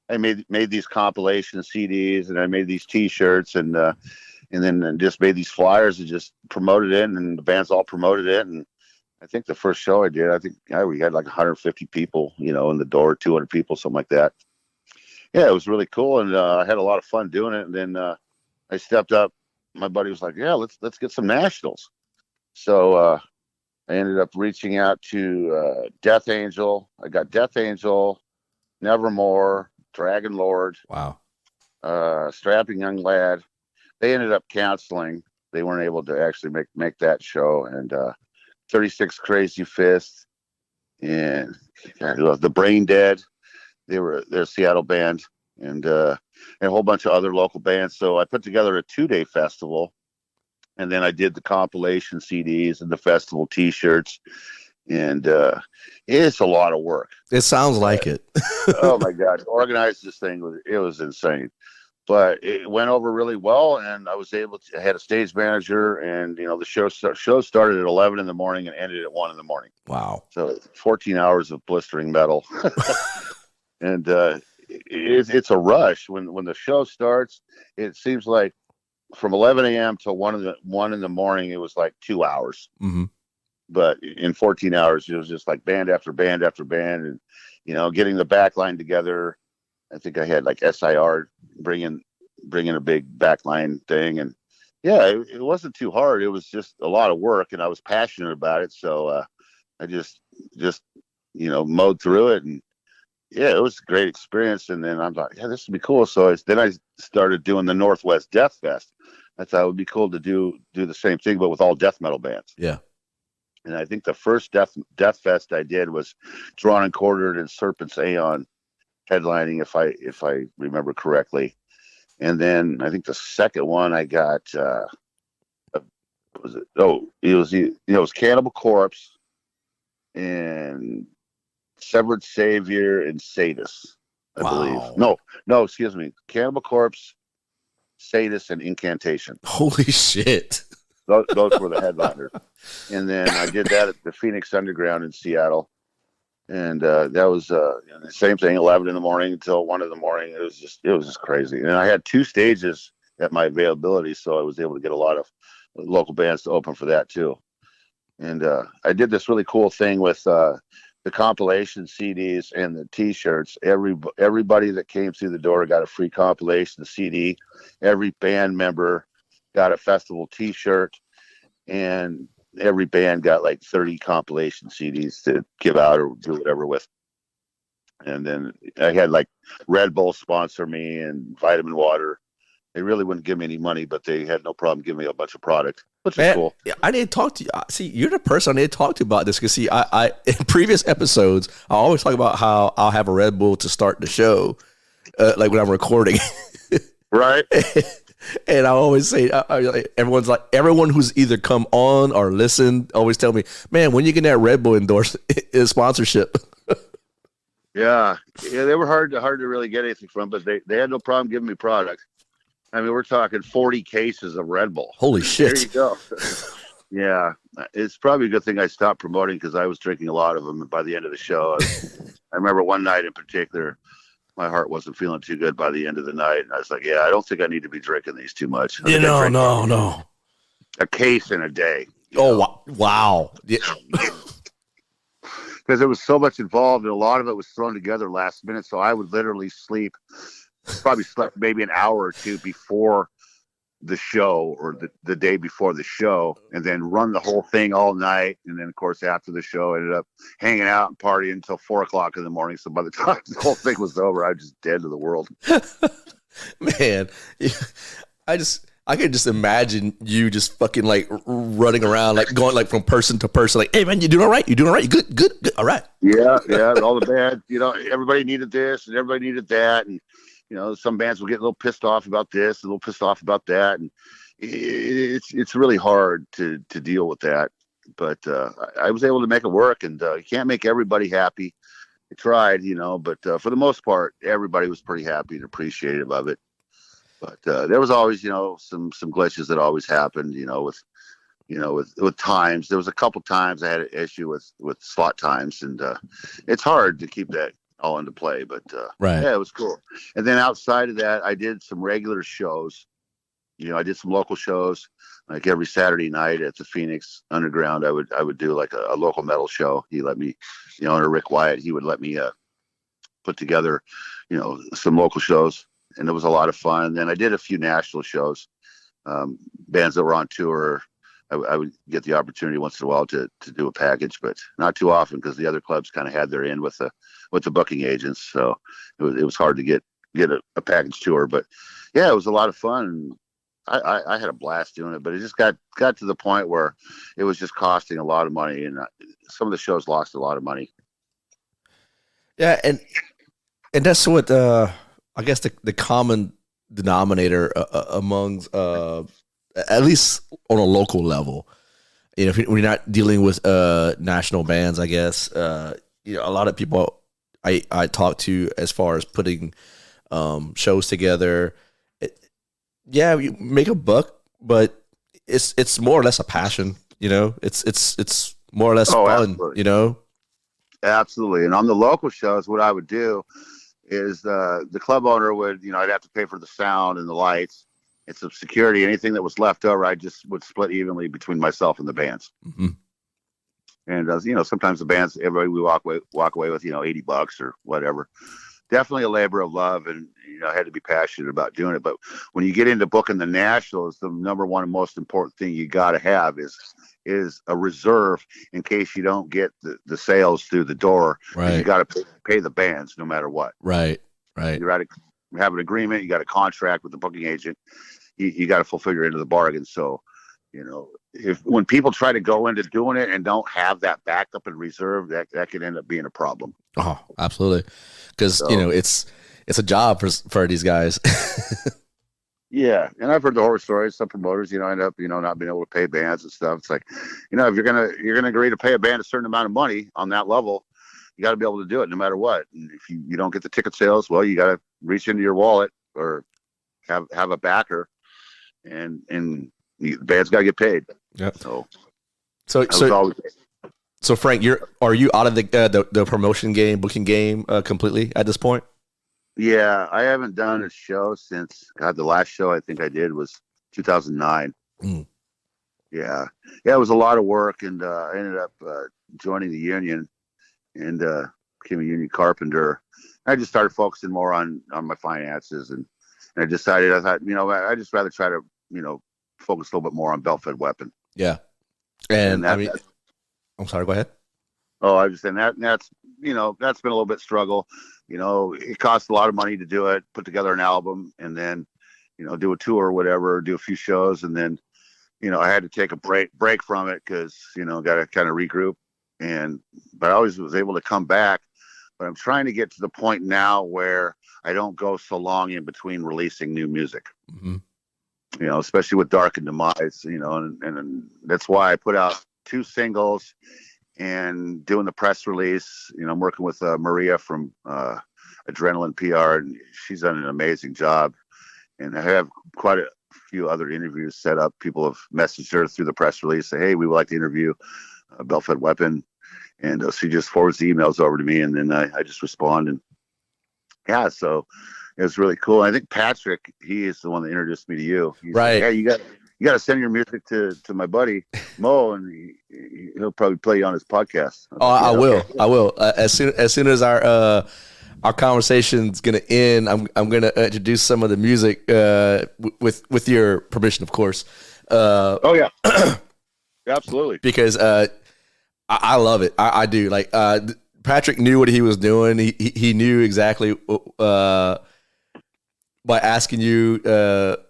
[SPEAKER 2] I made these compilation CDs, and I made these T-shirts, and then just made these flyers and just promoted it, and the bands all promoted it. And I think the first show I did, we had like 150 people, in the door, 200 people, something like that. Yeah, it was really cool, and I had a lot of fun doing it. And then I stepped up. My buddy was like, "Yeah, let's get some nationals." So I ended up reaching out to Death Angel. I got Death Angel, Nevermore, Dragon Lord.
[SPEAKER 1] Wow.
[SPEAKER 2] Strapping Young Lad. They ended up canceling. They weren't able to actually make that show. And 36 Crazy Fist, and the Brain Dead. They're a Seattle band, and and a whole bunch of other local bands. So I put together a 2-day festival, and then I did the compilation CDs and the festival T-shirts, and it's a lot of work.
[SPEAKER 1] It sounds like it.
[SPEAKER 2] Oh my God, to organize this thing was insane. But it went over really well, and I was able to. I had a stage manager, and the show started at 11 in the morning and ended at 1 in the morning.
[SPEAKER 1] Wow!
[SPEAKER 2] So 14 hours of blistering metal, and it's a rush when the show starts. It seems like from 11 a.m. to 1 in the morning, it was like 2 hours.
[SPEAKER 1] Mm-hmm.
[SPEAKER 2] But in 14 hours, it was just like band after band after band, and getting the back line together. I think I had like SIR bringing a big backline thing, and yeah, it wasn't too hard. It was just a lot of work, and I was passionate about it, so I just mowed through it, and yeah, it was a great experience. And then I'm like, yeah, this would be cool. So then I started doing the Northwest Death Fest. I thought it would be cool to do the same thing, but with all death metal bands.
[SPEAKER 1] Yeah.
[SPEAKER 2] And I think the first death fest I did was Drawn and Quartered and Serpent's Aeon headlining, if I remember correctly. And then I think the second one I got it was Cannibal Corpse and Severed Savior and Sadist, I believe. No, excuse me. Cannibal Corpse, Sadist, and Incantation.
[SPEAKER 1] Holy shit.
[SPEAKER 2] Those were the headliners. And then I did that at the Phoenix Underground in Seattle. And that was the same thing, 11 in the morning until 1 in the morning. It was just crazy. And I had 2 stages at my availability, so I was able to get a lot of local bands to open for that too. And I did this really cool thing with the compilation CDs and the T-shirts. Everybody that came through the door got a free compilation CD. Every band member got a festival T-shirt, and every band got like 30 compilation CDs to give out or do whatever with. And then I had like Red Bull sponsor me and Vitamin Water. They really wouldn't give me any money, but they had no problem giving me a bunch of product, which is cool.
[SPEAKER 1] I need to talk to you. See, you're the person I need to talk to about this, because see, I in previous episodes, I always talk about how I'll have a Red Bull to start the show, like when I'm recording.
[SPEAKER 2] Right.
[SPEAKER 1] And I always say, everyone who's either come on or listened always tell me, man, when you get that Red Bull sponsorship?
[SPEAKER 2] Yeah, they were hard to really get anything from, but they had no problem giving me product. I mean, we're talking 40 cases of Red Bull.
[SPEAKER 1] Holy shit.
[SPEAKER 2] There you go. Yeah, it's probably a good thing I stopped promoting, because I was drinking a lot of them. And by the end of the show, I remember one night in particular, my heart wasn't feeling too good by the end of the night. And I was like, yeah, I don't think I need to be drinking these too much.
[SPEAKER 1] No.
[SPEAKER 2] A case in a day.
[SPEAKER 1] Wow. Yeah.
[SPEAKER 2] Because there was so much involved, and a lot of it was thrown together last minute. So I would literally probably slept maybe an hour or two before the show, or the day before the show, and then run the whole thing all night. And then, of course, after the show, I ended up hanging out and partying until 4 o'clock in the morning. So by the time the whole thing was over, I was just dead to the world.
[SPEAKER 1] Man, I could just imagine you just fucking like running around, like going like from person to person, like, hey man, you doing all right? You doing all right? You good? All right.
[SPEAKER 2] Yeah. All the band, everybody needed this and everybody needed that. And, some bands will get a little pissed off about this, a little pissed off about that. And it's really hard to deal with that. But I was able to make it work, and you can't make everybody happy. I tried, but for the most part, everybody was pretty happy and appreciative of it. But there was always, some glitches that always happened, with times. There was a couple times I had an issue with slot times, and it's hard to keep that all into play. But
[SPEAKER 1] right.
[SPEAKER 2] Yeah, it was cool. And then outside of that, I did some regular shows. I did some local shows, like every Saturday night at the Phoenix Underground. I would do like a local metal show. He let me, under Rick Wyatt, he would let me put together, some local shows. And it was a lot of fun. And then I did a few national shows, bands that were on tour. I would get the opportunity once in a while to do a package, but not too often, because the other clubs kind of had their in with the booking agents. So it was hard to get a package tour. But yeah, it was a lot of fun. I had a blast doing it, but it just got to the point where it was just costing a lot of money, and some of the shows lost a lot of money.
[SPEAKER 1] Yeah, and that's what I guess the common denominator among at least on a local level. You know, if we're not dealing with national bands, I guess you know, a lot of people I talk to as far as putting shows together. Yeah, you make a buck, but it's more or less a passion. You know, it's more or less fun.
[SPEAKER 2] Absolutely.
[SPEAKER 1] You know,
[SPEAKER 2] Absolutely. And on the local shows, what I would do is the club owner would, I'd have to pay for the sound and the lights and some security. Anything that was left over, I just would split evenly between myself and the bands.
[SPEAKER 1] mm-hmm.
[SPEAKER 2] And sometimes the bands, everybody we walk away with, $80 or whatever. Definitely a labor of love, and I had to be passionate about doing it. But when you get into booking the nationals, the number one and most important thing you got to have is a reserve in case you don't get the sales through the door.
[SPEAKER 1] Right.
[SPEAKER 2] You got to pay the bands no matter what.
[SPEAKER 1] Right.
[SPEAKER 2] You got to have an agreement. You got a contract with the booking agent. You got to fulfill your end of the bargain. So, when people try to go into doing it and don't have that backup and reserve, that can end up being a problem.
[SPEAKER 1] Oh, absolutely. Because it's a job for these guys.
[SPEAKER 2] Yeah, and I've heard the horror stories. Some promoters, end up, not being able to pay bands and stuff. It's like, if you're gonna agree to pay a band a certain amount of money on that level, you got to be able to do it no matter what. And if you don't get the ticket sales, well, you got to reach into your wallet or have a backer, and the band's got to get paid.
[SPEAKER 1] Yeah.
[SPEAKER 2] So
[SPEAKER 1] Frank, are you out of the promotion game, booking game completely at this point?
[SPEAKER 2] Yeah, I haven't done a show since the last show I think I did was 2009.
[SPEAKER 1] Mm.
[SPEAKER 2] Yeah, it was a lot of work, and I ended up joining the union and became a union carpenter. I just started focusing more on my finances, and I thought, I just rather try to focus a little bit more on BELTFED Weapon.
[SPEAKER 1] Yeah, and I mean, I'm sorry. Go ahead.
[SPEAKER 2] Oh, I was saying that's been a little bit struggle. It costs a lot of money to do it, put together an album, and then do a tour or whatever, do a few shows, and then I had to take a break from it because got to kind of regroup. But I always was able to come back. But I'm trying to get to the point now where I don't go so long in between releasing new music.
[SPEAKER 1] Mm-hmm.
[SPEAKER 2] Especially with Dark and Demise. And that's why I put out 2 singles. And doing the press release, I'm working with Maria from Adrenaline PR, and she's done an amazing job. And I have quite a few other interviews set up. People have messaged her through the press release, say, "Hey, we would like to interview BELTFED Weapon," and she just forwards the emails over to me, and then I just respond. And yeah, so it was really cool. I think Patrick, he is the one that introduced me to you. He's
[SPEAKER 1] right?
[SPEAKER 2] Like, hey, you got to send your music to my buddy Mo, and he'll probably play you on his podcast.
[SPEAKER 1] I will. As soon as our conversation's gonna end, I'm gonna introduce some of the music with your permission, of course.
[SPEAKER 2] Oh yeah, absolutely.
[SPEAKER 1] Because I love it. I do. Like Patrick knew what he was doing. He knew exactly by asking you to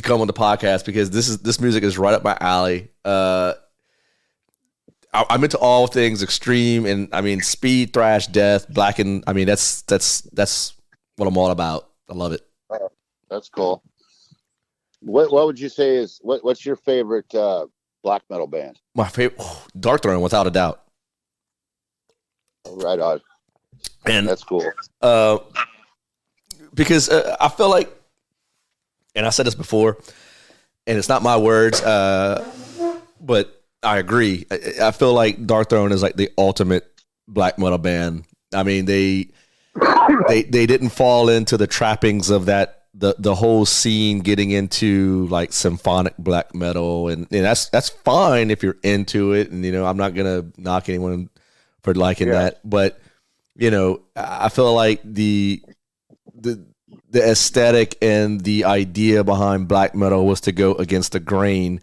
[SPEAKER 1] come on the podcast, because this music is right up my alley. I'm into all things extreme, and I mean speed, thrash, death, blackened. I mean that's what I'm all about. I love it.
[SPEAKER 2] That's cool. What would you say is what's your favorite black metal band?
[SPEAKER 1] My favorite, Darkthrone, without a doubt.
[SPEAKER 2] Right on.
[SPEAKER 1] And
[SPEAKER 2] that's cool.
[SPEAKER 1] Because I feel like, and I said this before, and it's not my words, but I agree. I feel like Darkthrone is like the ultimate black metal band. I mean, they didn't fall into the trappings of that the whole scene getting into like symphonic black metal, and that's fine if you're into it. And I'm not gonna knock anyone for liking that, but I feel like the aesthetic and the idea behind black metal was to go against the grain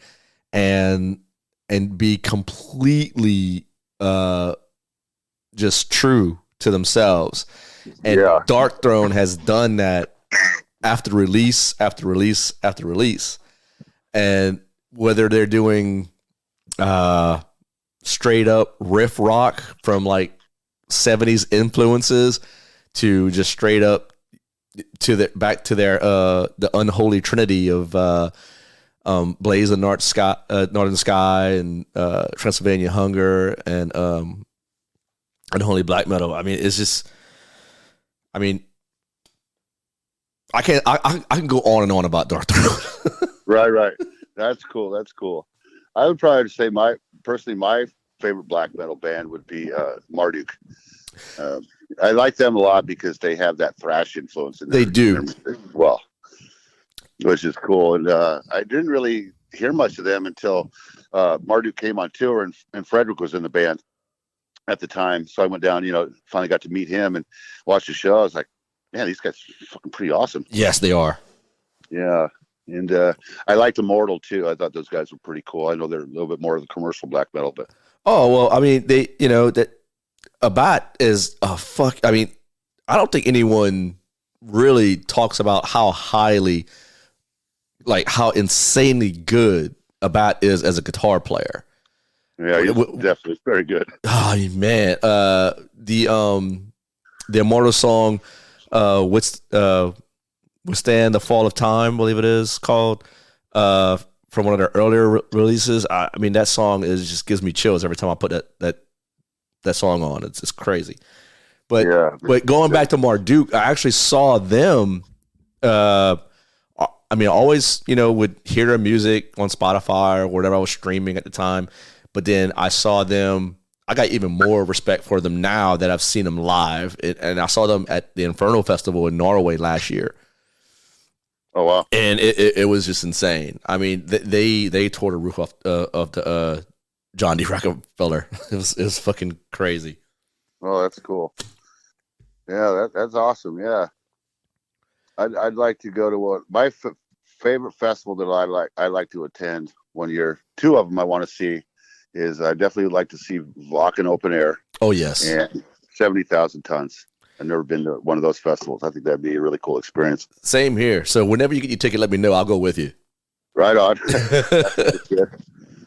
[SPEAKER 1] and be completely just true to themselves. And Darkthrone has done that after release after release after release. And whether they're doing straight up riff rock from like 70s influences to just straight up back to their the unholy trinity of Blaze of Northern Sky and Transylvania Hunger and Unholy Black Metal. I mean, it's just, I mean, I can go on and on about Dark Throne.
[SPEAKER 2] Right. That's cool. I would probably say my favorite black metal band would be Marduk. I like them a lot because they have that thrash influence in
[SPEAKER 1] They do.
[SPEAKER 2] their music as well, which is cool. And I didn't really hear much of them until Marduk came on tour, and Frederick was in the band at the time. So I went down, finally got to meet him and watch the show. I was like, man, these guys are fucking pretty awesome.
[SPEAKER 1] Yes, they are.
[SPEAKER 2] Yeah. And I liked Immortal too. I thought those guys were pretty cool. I know they're a little bit more of the commercial black metal, but
[SPEAKER 1] well, I mean, they, that Abbat is I mean, I don't think anyone really talks about how insanely good Abbat is as a guitar player.
[SPEAKER 2] Yeah, he's definitely very good.
[SPEAKER 1] Oh man, the Immortal song, Withstand the Fall of Time, I believe it is called, from one of their earlier releases. I mean, that song just gives me chills every time I put that song on. It's crazy. But going back to Marduk, I actually saw them. I mean, I always, would hear their music on Spotify or whatever I was streaming at the time. But then I saw them. I got even more respect for them now that I've seen them live. And I saw them at the Inferno Festival in Norway last year.
[SPEAKER 2] Oh, wow.
[SPEAKER 1] And it was just insane. I mean, they tore the roof off of the John D. Rockefeller. It was fucking crazy.
[SPEAKER 2] Oh, that's cool. Yeah, that's awesome. Yeah. I'd like to go to my favorite festival that I like to attend one year. Two of them I want to see is I definitely would like to see Wacken Open Air.
[SPEAKER 1] Oh, yes.
[SPEAKER 2] And 70,000 Tons. I've never been to one of those festivals. I think that'd be a really cool experience.
[SPEAKER 1] Same here. So whenever you get your ticket, let me know. I'll go with you.
[SPEAKER 2] Right on.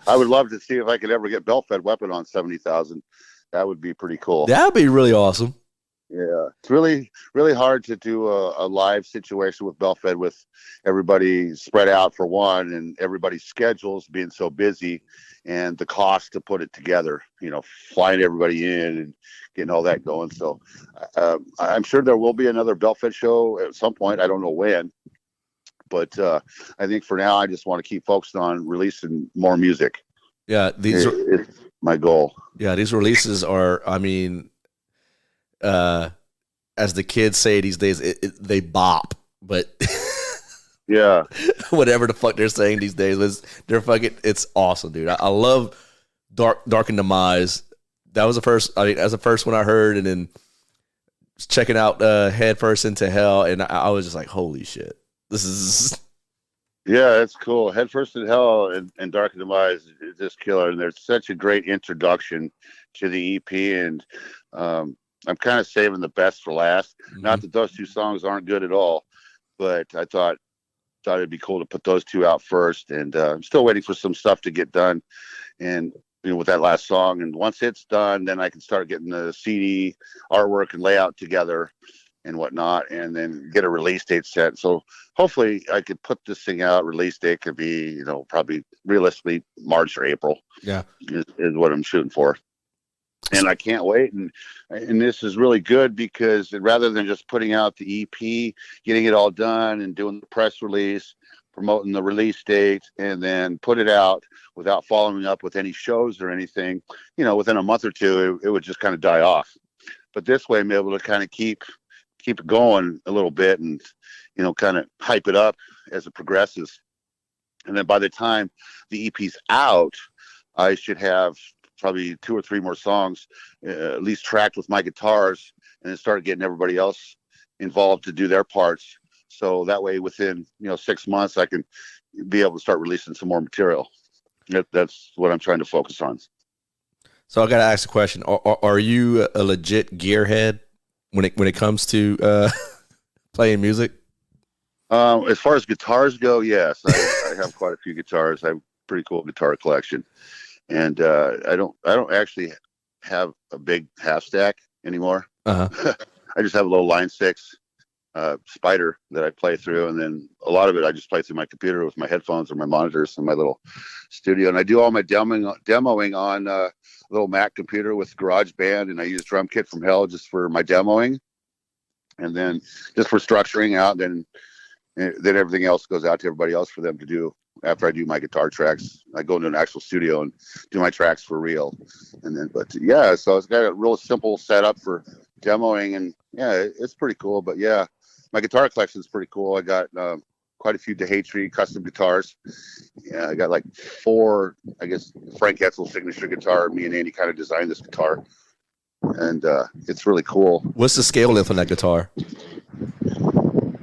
[SPEAKER 2] I would love to see if I could ever get BELTFED Weapon on 70,000. That would be pretty cool.
[SPEAKER 1] That would be really awesome.
[SPEAKER 2] Yeah, it's really, really hard to do a live situation with BELTFED with everybody spread out for one, and everybody's schedules being so busy, and the cost to put it together. Flying everybody in and getting all that going. So I'm sure there will be another BELTFED show at some point. I don't know when, but I think for now I just want to keep focused on releasing more music.
[SPEAKER 1] Yeah,
[SPEAKER 2] it's my goal.
[SPEAKER 1] Yeah, these releases are. I mean. As the kids say these days, they bop, but
[SPEAKER 2] yeah,
[SPEAKER 1] whatever the fuck they're saying these days, it's awesome, dude. I love Dark and Demise. That was the first. I mean, that's the first one I heard, and then checking out Head First into Hell, and I was just like, holy shit, this is.
[SPEAKER 2] Yeah, that's cool. Head First in Hell and Dark and Demise is just killer, and there's such a great introduction to the EP, and I'm kind of saving the best for last. Mm-hmm. Not that those two songs aren't good at all, but I thought it'd be cool to put those two out first. And I'm still waiting for some stuff to get done, and with that last song. And once it's done, then I can start getting the CD artwork and layout together and whatnot, and then get a release date set. So hopefully I could put this thing out. Release date could be, probably realistically March or April.
[SPEAKER 1] Yeah,
[SPEAKER 2] is what I'm shooting for. And I can't wait. And this is really good because rather than just putting out the EP, getting it all done and doing the press release, promoting the release date, and then put it out without following up with any shows or anything, within a month or two, it would just kind of die off. But this way I'm able to kind of keep it going a little bit and, kind of hype it up as it progresses. And then by the time the EP's out, I should have probably 2 or 3 more songs, at least tracked with my guitars, and then start getting everybody else involved to do their parts. So that way within, 6 months, I can be able to start releasing some more material. That's what I'm trying to focus on.
[SPEAKER 1] So I got to ask a question. Are you a legit gearhead when it comes to playing music?
[SPEAKER 2] As far as guitars go, yes. I have quite a few guitars. I have a pretty cool guitar collection. And I don't actually have a big half stack anymore.
[SPEAKER 1] Uh-huh.
[SPEAKER 2] I just have a little line 6 Spider that I play through, and then a lot of it I just play through my computer with my headphones or my monitors in my little studio. And I do all my demoing on a little Mac computer with GarageBand, and I use Drum Kit from Hell just for my demoing, and then just for structuring out. Then everything else goes out to everybody else for them to do. After I do my guitar tracks, I go into an actual studio and do my tracks for real. And then, but yeah, so it's got a real simple setup for demoing, and yeah, it's pretty cool. But yeah, my guitar collection is pretty cool. I got quite a few Denied custom guitars. Yeah, I got like 4, I guess, Frank Hetzel signature guitar. Me and Andy kind of designed this guitar, and it's really cool.
[SPEAKER 1] What's the scale length on that guitar?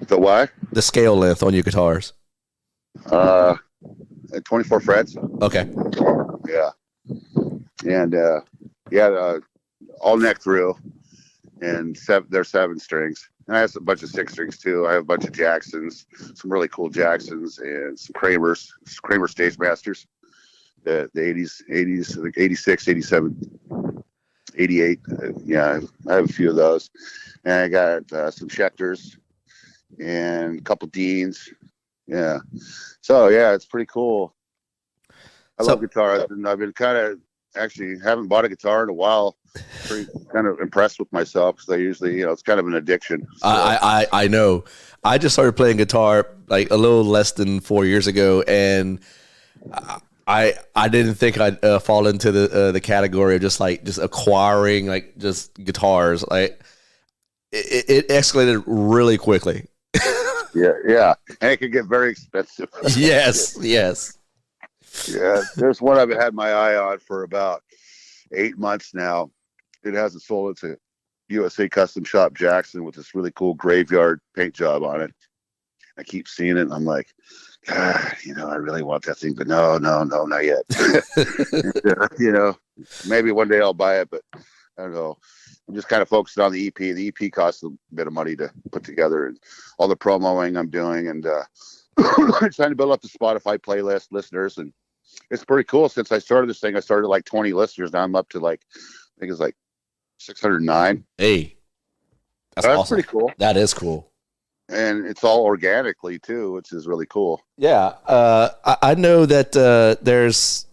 [SPEAKER 2] The what?
[SPEAKER 1] The scale length on your guitars.
[SPEAKER 2] 24 frets.
[SPEAKER 1] Okay.
[SPEAKER 2] Yeah. And all neck through, and there's 7 strings. And I have a bunch of 6 strings too. I have a bunch of Jacksons, some really cool Jacksons, and some Kramer Stage Masters. The 80s, like 86, 87, 88. Yeah, I have a few of those. And I got some Schecters and a couple Deans. Yeah. So yeah, it's pretty cool. I love guitar. I've been kind of actually haven't bought a guitar in a while. Pretty kind of impressed with myself because I usually, it's kind of an addiction. So.
[SPEAKER 1] I know. I just started playing guitar like a little less than 4 years ago, and I didn't think I'd fall into the category of just acquiring like just guitars. Like it escalated really quickly.
[SPEAKER 2] Yeah, and it can get very expensive.
[SPEAKER 1] Yes.
[SPEAKER 2] Yeah, there's one I've had my eye on for about 8 months now. It hasn't sold. It's a USA Custom Shop Jackson with this really cool graveyard paint job on it. I keep seeing it, and I'm like, God, I really want that thing, but no, not yet. Maybe one day I'll buy it, but I don't know. I'm just kind of focused on the EP. The EP costs a bit of money to put together, and all the promoing I'm doing, and trying to build up the Spotify playlist listeners. And it's pretty cool. Since I started this thing, I started like 20 listeners. Now I'm up to like, I think it's like 609.
[SPEAKER 1] Hey, that's awesome.
[SPEAKER 2] Pretty cool.
[SPEAKER 1] That is cool.
[SPEAKER 2] And it's all organically too, which is really cool.
[SPEAKER 1] Yeah. I know that there's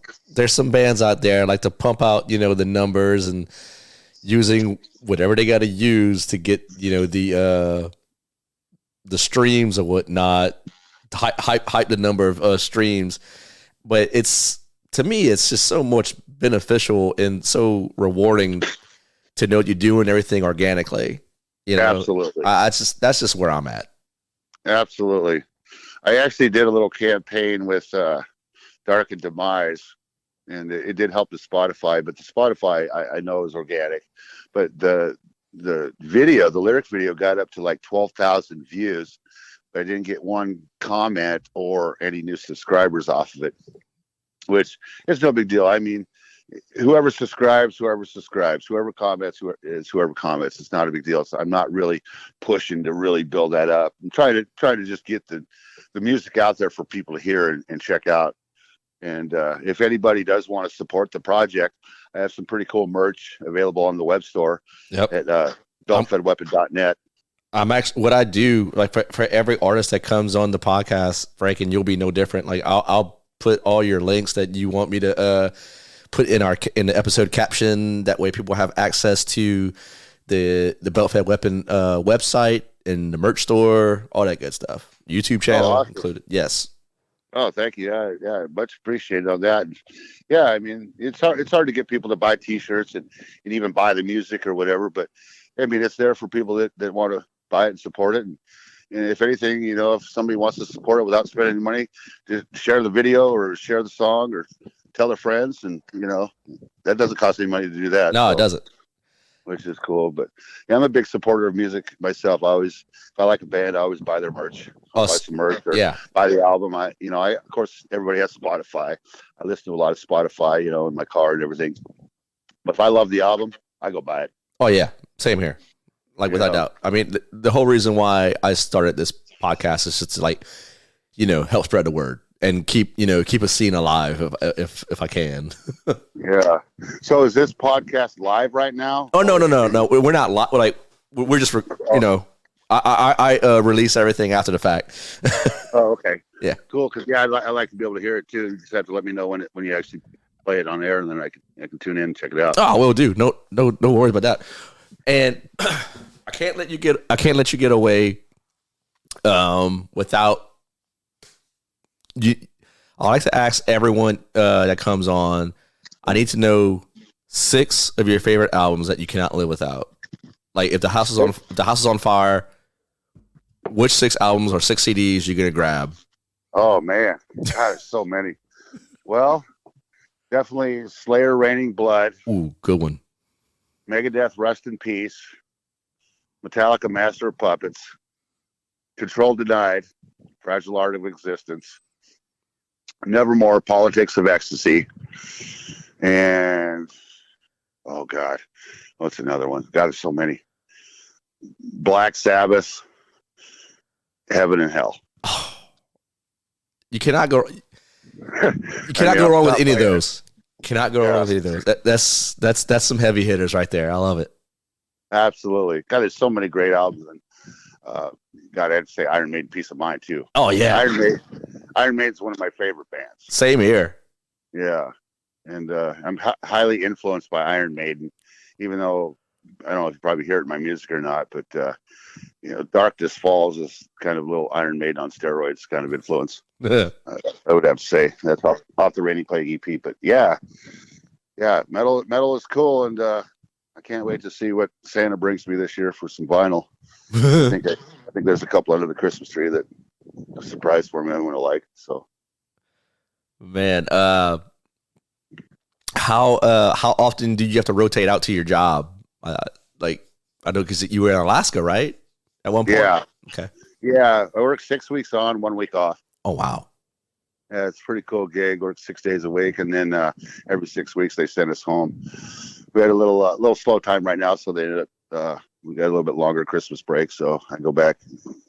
[SPEAKER 1] some bands out there like to pump out, the numbers and using whatever they got to use to get, the streams or whatnot, hype the number of streams. But to me, it's just so much beneficial and so rewarding to know you're doing everything organically.
[SPEAKER 2] Absolutely.
[SPEAKER 1] That's just where I'm at.
[SPEAKER 2] Absolutely. I actually did a little campaign with Dark and Demise, and it did help the Spotify, but the Spotify I know is organic. But the video, the lyric video, got up to like 12,000 views, but I didn't get one comment or any new subscribers off of it, which is no big deal. I mean, whoever subscribes, whoever comments, whoever comments. It's not a big deal. So I'm not really pushing to really build that up. I'm trying to just get the music out there for people to hear and check out. And if anybody does want to support the project, I have some pretty cool merch available on the web store at BELTFEDWeapon.net.
[SPEAKER 1] I'm actually, what I do, like for every artist that comes on the podcast, Frank, and you'll be no different. Like I'll put all your links that you want me to put in the episode caption. That way people have access to the BELTFED Weapon website and the merch store, all that good stuff. YouTube channel included. Yes.
[SPEAKER 2] Oh, thank you. Yeah, much appreciated on that. Yeah, I mean, it's hard to get people to buy T-shirts and even buy the music or whatever, but I mean, it's there for people that want to buy it and support it. And if anything, if somebody wants to support it without spending any money, just share the video or share the song or tell their friends, and that doesn't cost any money to do that.
[SPEAKER 1] No, it doesn't.
[SPEAKER 2] Which is cool. But yeah, I'm a big supporter of music myself. If I like a band, I always buy their merch. Buy some merch or buy the album. I of course, everybody has Spotify. I listen to a lot of Spotify, in my car and everything. But if I love the album, I go buy it.
[SPEAKER 1] Oh yeah, same here. Like without doubt. I mean, the whole reason why I started this podcast is just to help spread the word and keep a scene alive if I can.
[SPEAKER 2] Yeah. So is this podcast live right now?
[SPEAKER 1] Oh no. We're not live. Like we're just I release everything after the fact.
[SPEAKER 2] Oh, okay.
[SPEAKER 1] Yeah.
[SPEAKER 2] Cool. Because yeah, I like to be able to hear it too. You just have to let me know when you actually play it on air, and then I can tune in and check it out.
[SPEAKER 1] Oh, I will do. No worries about that. And I can't let you get away without you. I like to ask everyone that comes on. I need to know 6 of your favorite albums that you cannot live without. Like if the house is on fire, which 6 albums or 6 CDs you're gonna grab?
[SPEAKER 2] Oh man, God, there's so many. Well, definitely Slayer, Raining Blood.
[SPEAKER 1] Ooh, good one.
[SPEAKER 2] Megadeth, Rest in Peace. Metallica, Master of Puppets. Control Denied. Fragile Art of Existence. Nevermore, Politics of Ecstasy. And oh God, what's another one? God, there's so many. Black Sabbath, Heaven and Hell.
[SPEAKER 1] You cannot go. You cannot go wrong with any of those. Cannot go wrong with any of those. That's some heavy hitters right there. I love it.
[SPEAKER 2] Absolutely. God, there's so many great albums. And God, I had to say Iron Maiden, Peace of Mind too.
[SPEAKER 1] Oh yeah,
[SPEAKER 2] Iron Maiden's one of my favorite bands.
[SPEAKER 1] Same here.
[SPEAKER 2] Yeah, and I'm highly influenced by Iron Maiden, even though I don't know if you probably hear it in my music or not, but Darkness Falls is kind of a little Iron Maiden on steroids kind of influence. I would have to say that's off the Rainy Plague EP. But yeah, metal is cool, and I can't wait to see what Santa brings me this year for some vinyl. I think there's a couple under the Christmas tree that a surprise for me I'm going to like. So,
[SPEAKER 1] man, how often do you have to rotate out to your job? Like I know because you were in Alaska, right? At one point.
[SPEAKER 2] Yeah.
[SPEAKER 1] Okay.
[SPEAKER 2] Yeah, I work 6 weeks on, 1 week off.
[SPEAKER 1] Oh wow.
[SPEAKER 2] Yeah, it's a pretty cool gig. Work 6 days a week, and then every 6 weeks they send us home. We had a little slow time right now, so they ended up we got a little bit longer Christmas break. So I go back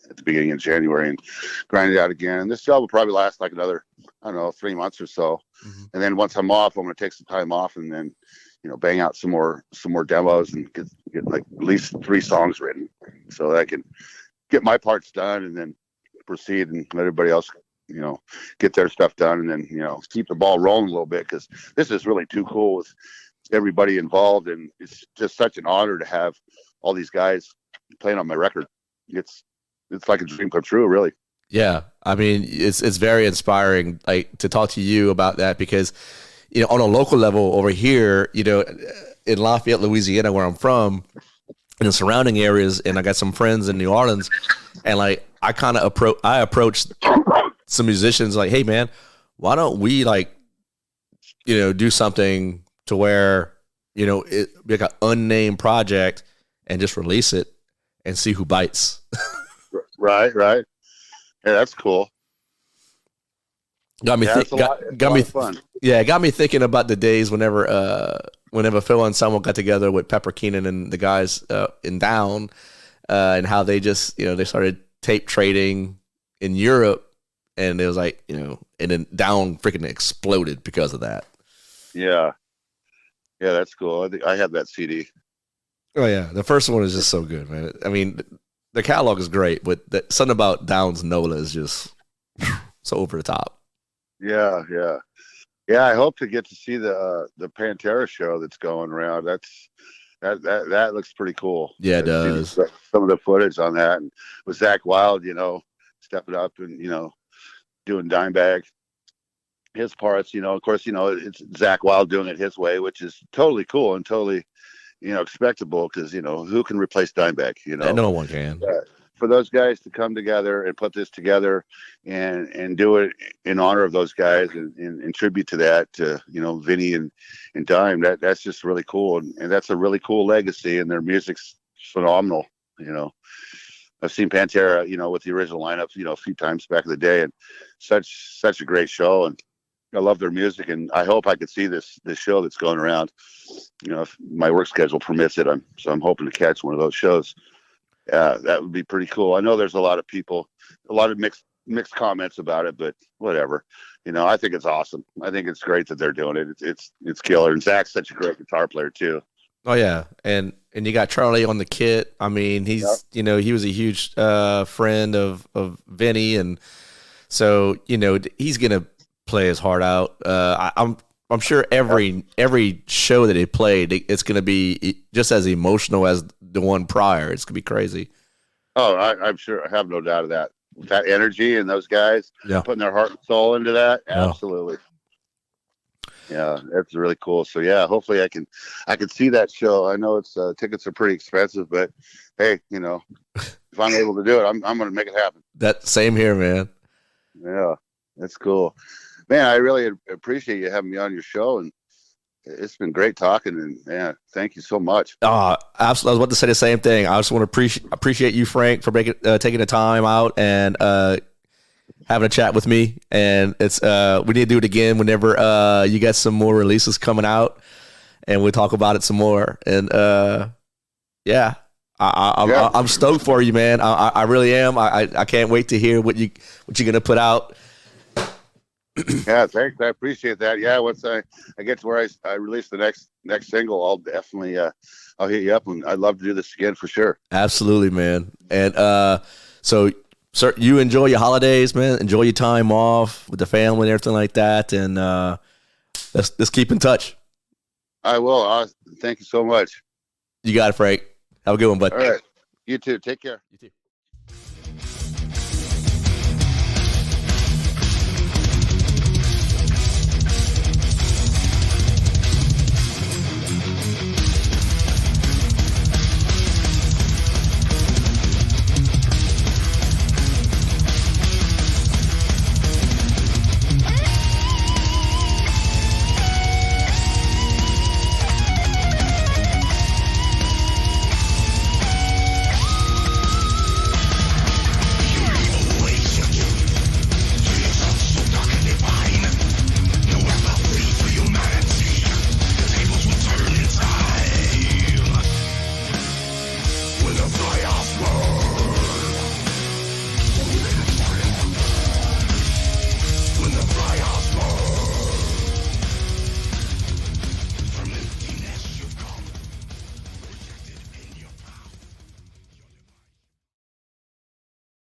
[SPEAKER 2] at the beginning of January and grind it out again. And this job will probably last like another 3 months or so. Mm-hmm. And then once I'm off, I'm going to take some time off and then bang out some more demos and get like at least 3 songs written so that I can get my parts done and then proceed and let everybody else get their stuff done and then keep the ball rolling a little bit, because this is really too cool with everybody involved, and it's just such an honor to have all these guys playing on my record. It's like a dream come true, really.
[SPEAKER 1] Yeah, I mean it's very inspiring, like to talk to you about that, because on a local level over here, in Lafayette, Louisiana, where I'm from, in the surrounding areas, and I got some friends in New Orleans, and like I kind of approached some musicians like, hey man, why don't we do something to where it be like an unnamed project and just release it and see who bites.
[SPEAKER 2] Right. Yeah, that's cool.
[SPEAKER 1] Got me thinking about the days whenever Phil and Samuel got together with Pepper Keenan and the guys in Down, and how they just they started tape trading in Europe, and it was like and then Down freaking exploded because of that.
[SPEAKER 2] Yeah, that's cool. I think I have that CD.
[SPEAKER 1] Oh yeah, the first one is just so good, man. I mean, the catalog is great, but something about Down's Nola is just so over the top.
[SPEAKER 2] Yeah. I hope to get to see the Pantera show that's going around. That looks pretty cool.
[SPEAKER 1] Yeah, it does.
[SPEAKER 2] Some of the footage on that, and with Zakk Wylde, stepping up and doing Dimebag, his parts. Of course, it's Zakk Wylde doing it his way, which is totally cool and totally expectable, because who can replace Dimebag?
[SPEAKER 1] No one can.
[SPEAKER 2] For those guys to come together and put this together and do it in honor of those guys and tribute to that, to Vinny and Dime, that's just really cool, and that's a really cool legacy, and their music's phenomenal. I've seen Pantera with the original lineup a few times back in the day, and such a great show, and I love their music, and I hope I could see this show that's going around. If my work schedule permits it, I'm hoping to catch one of those shows. Yeah, that would be pretty cool. I know there's a lot of people, a lot of mixed comments about it, but whatever. I think it's awesome. I think it's great that they're doing it. It's killer. And Zach's such a great guitar player too.
[SPEAKER 1] Oh yeah, and you got Charlie on the kit. I mean, he's
[SPEAKER 2] Yep.
[SPEAKER 1] he was a huge friend of Vinny, and so he's gonna play his heart out. I'm sure every show that he played, it's gonna be just as emotional as the one prior. It's gonna be crazy.
[SPEAKER 2] Oh, I'm sure. I have no doubt of that. That energy and those guys
[SPEAKER 1] Yeah.
[SPEAKER 2] putting their heart and soul into that.
[SPEAKER 1] Yeah.
[SPEAKER 2] Absolutely. Yeah, that's really cool. So yeah, hopefully I can see that show. I know it's tickets are pretty expensive, but hey, if I'm able to do it, I'm going to make it happen.
[SPEAKER 1] That same here, man.
[SPEAKER 2] Yeah, that's cool, man. I really appreciate you having me on your show, and it's been great talking. And man, thank you so much.
[SPEAKER 1] Absolutely. I was about to say the same thing. I just want to appreciate you, Frank, for taking the time out and having a chat with me. And it's we need to do it again whenever you got some more releases coming out, and we'll talk about it some more. And yeah. I'm stoked for you, man. I really am. I can't wait to hear what you're gonna put out.
[SPEAKER 2] Yeah, thanks. I appreciate that. Yeah, once I get to where I release the next single, I'll definitely I'll hit you up, and I'd love to do this again for sure.
[SPEAKER 1] Absolutely, man. And so, sir, you enjoy your holidays, man. Enjoy your time off with the family and everything like that. And let's keep in touch.
[SPEAKER 2] I will. Thank you so much.
[SPEAKER 1] You got it, Frank. Have a good one, bud.
[SPEAKER 2] All right. You too. Take care.
[SPEAKER 1] You too.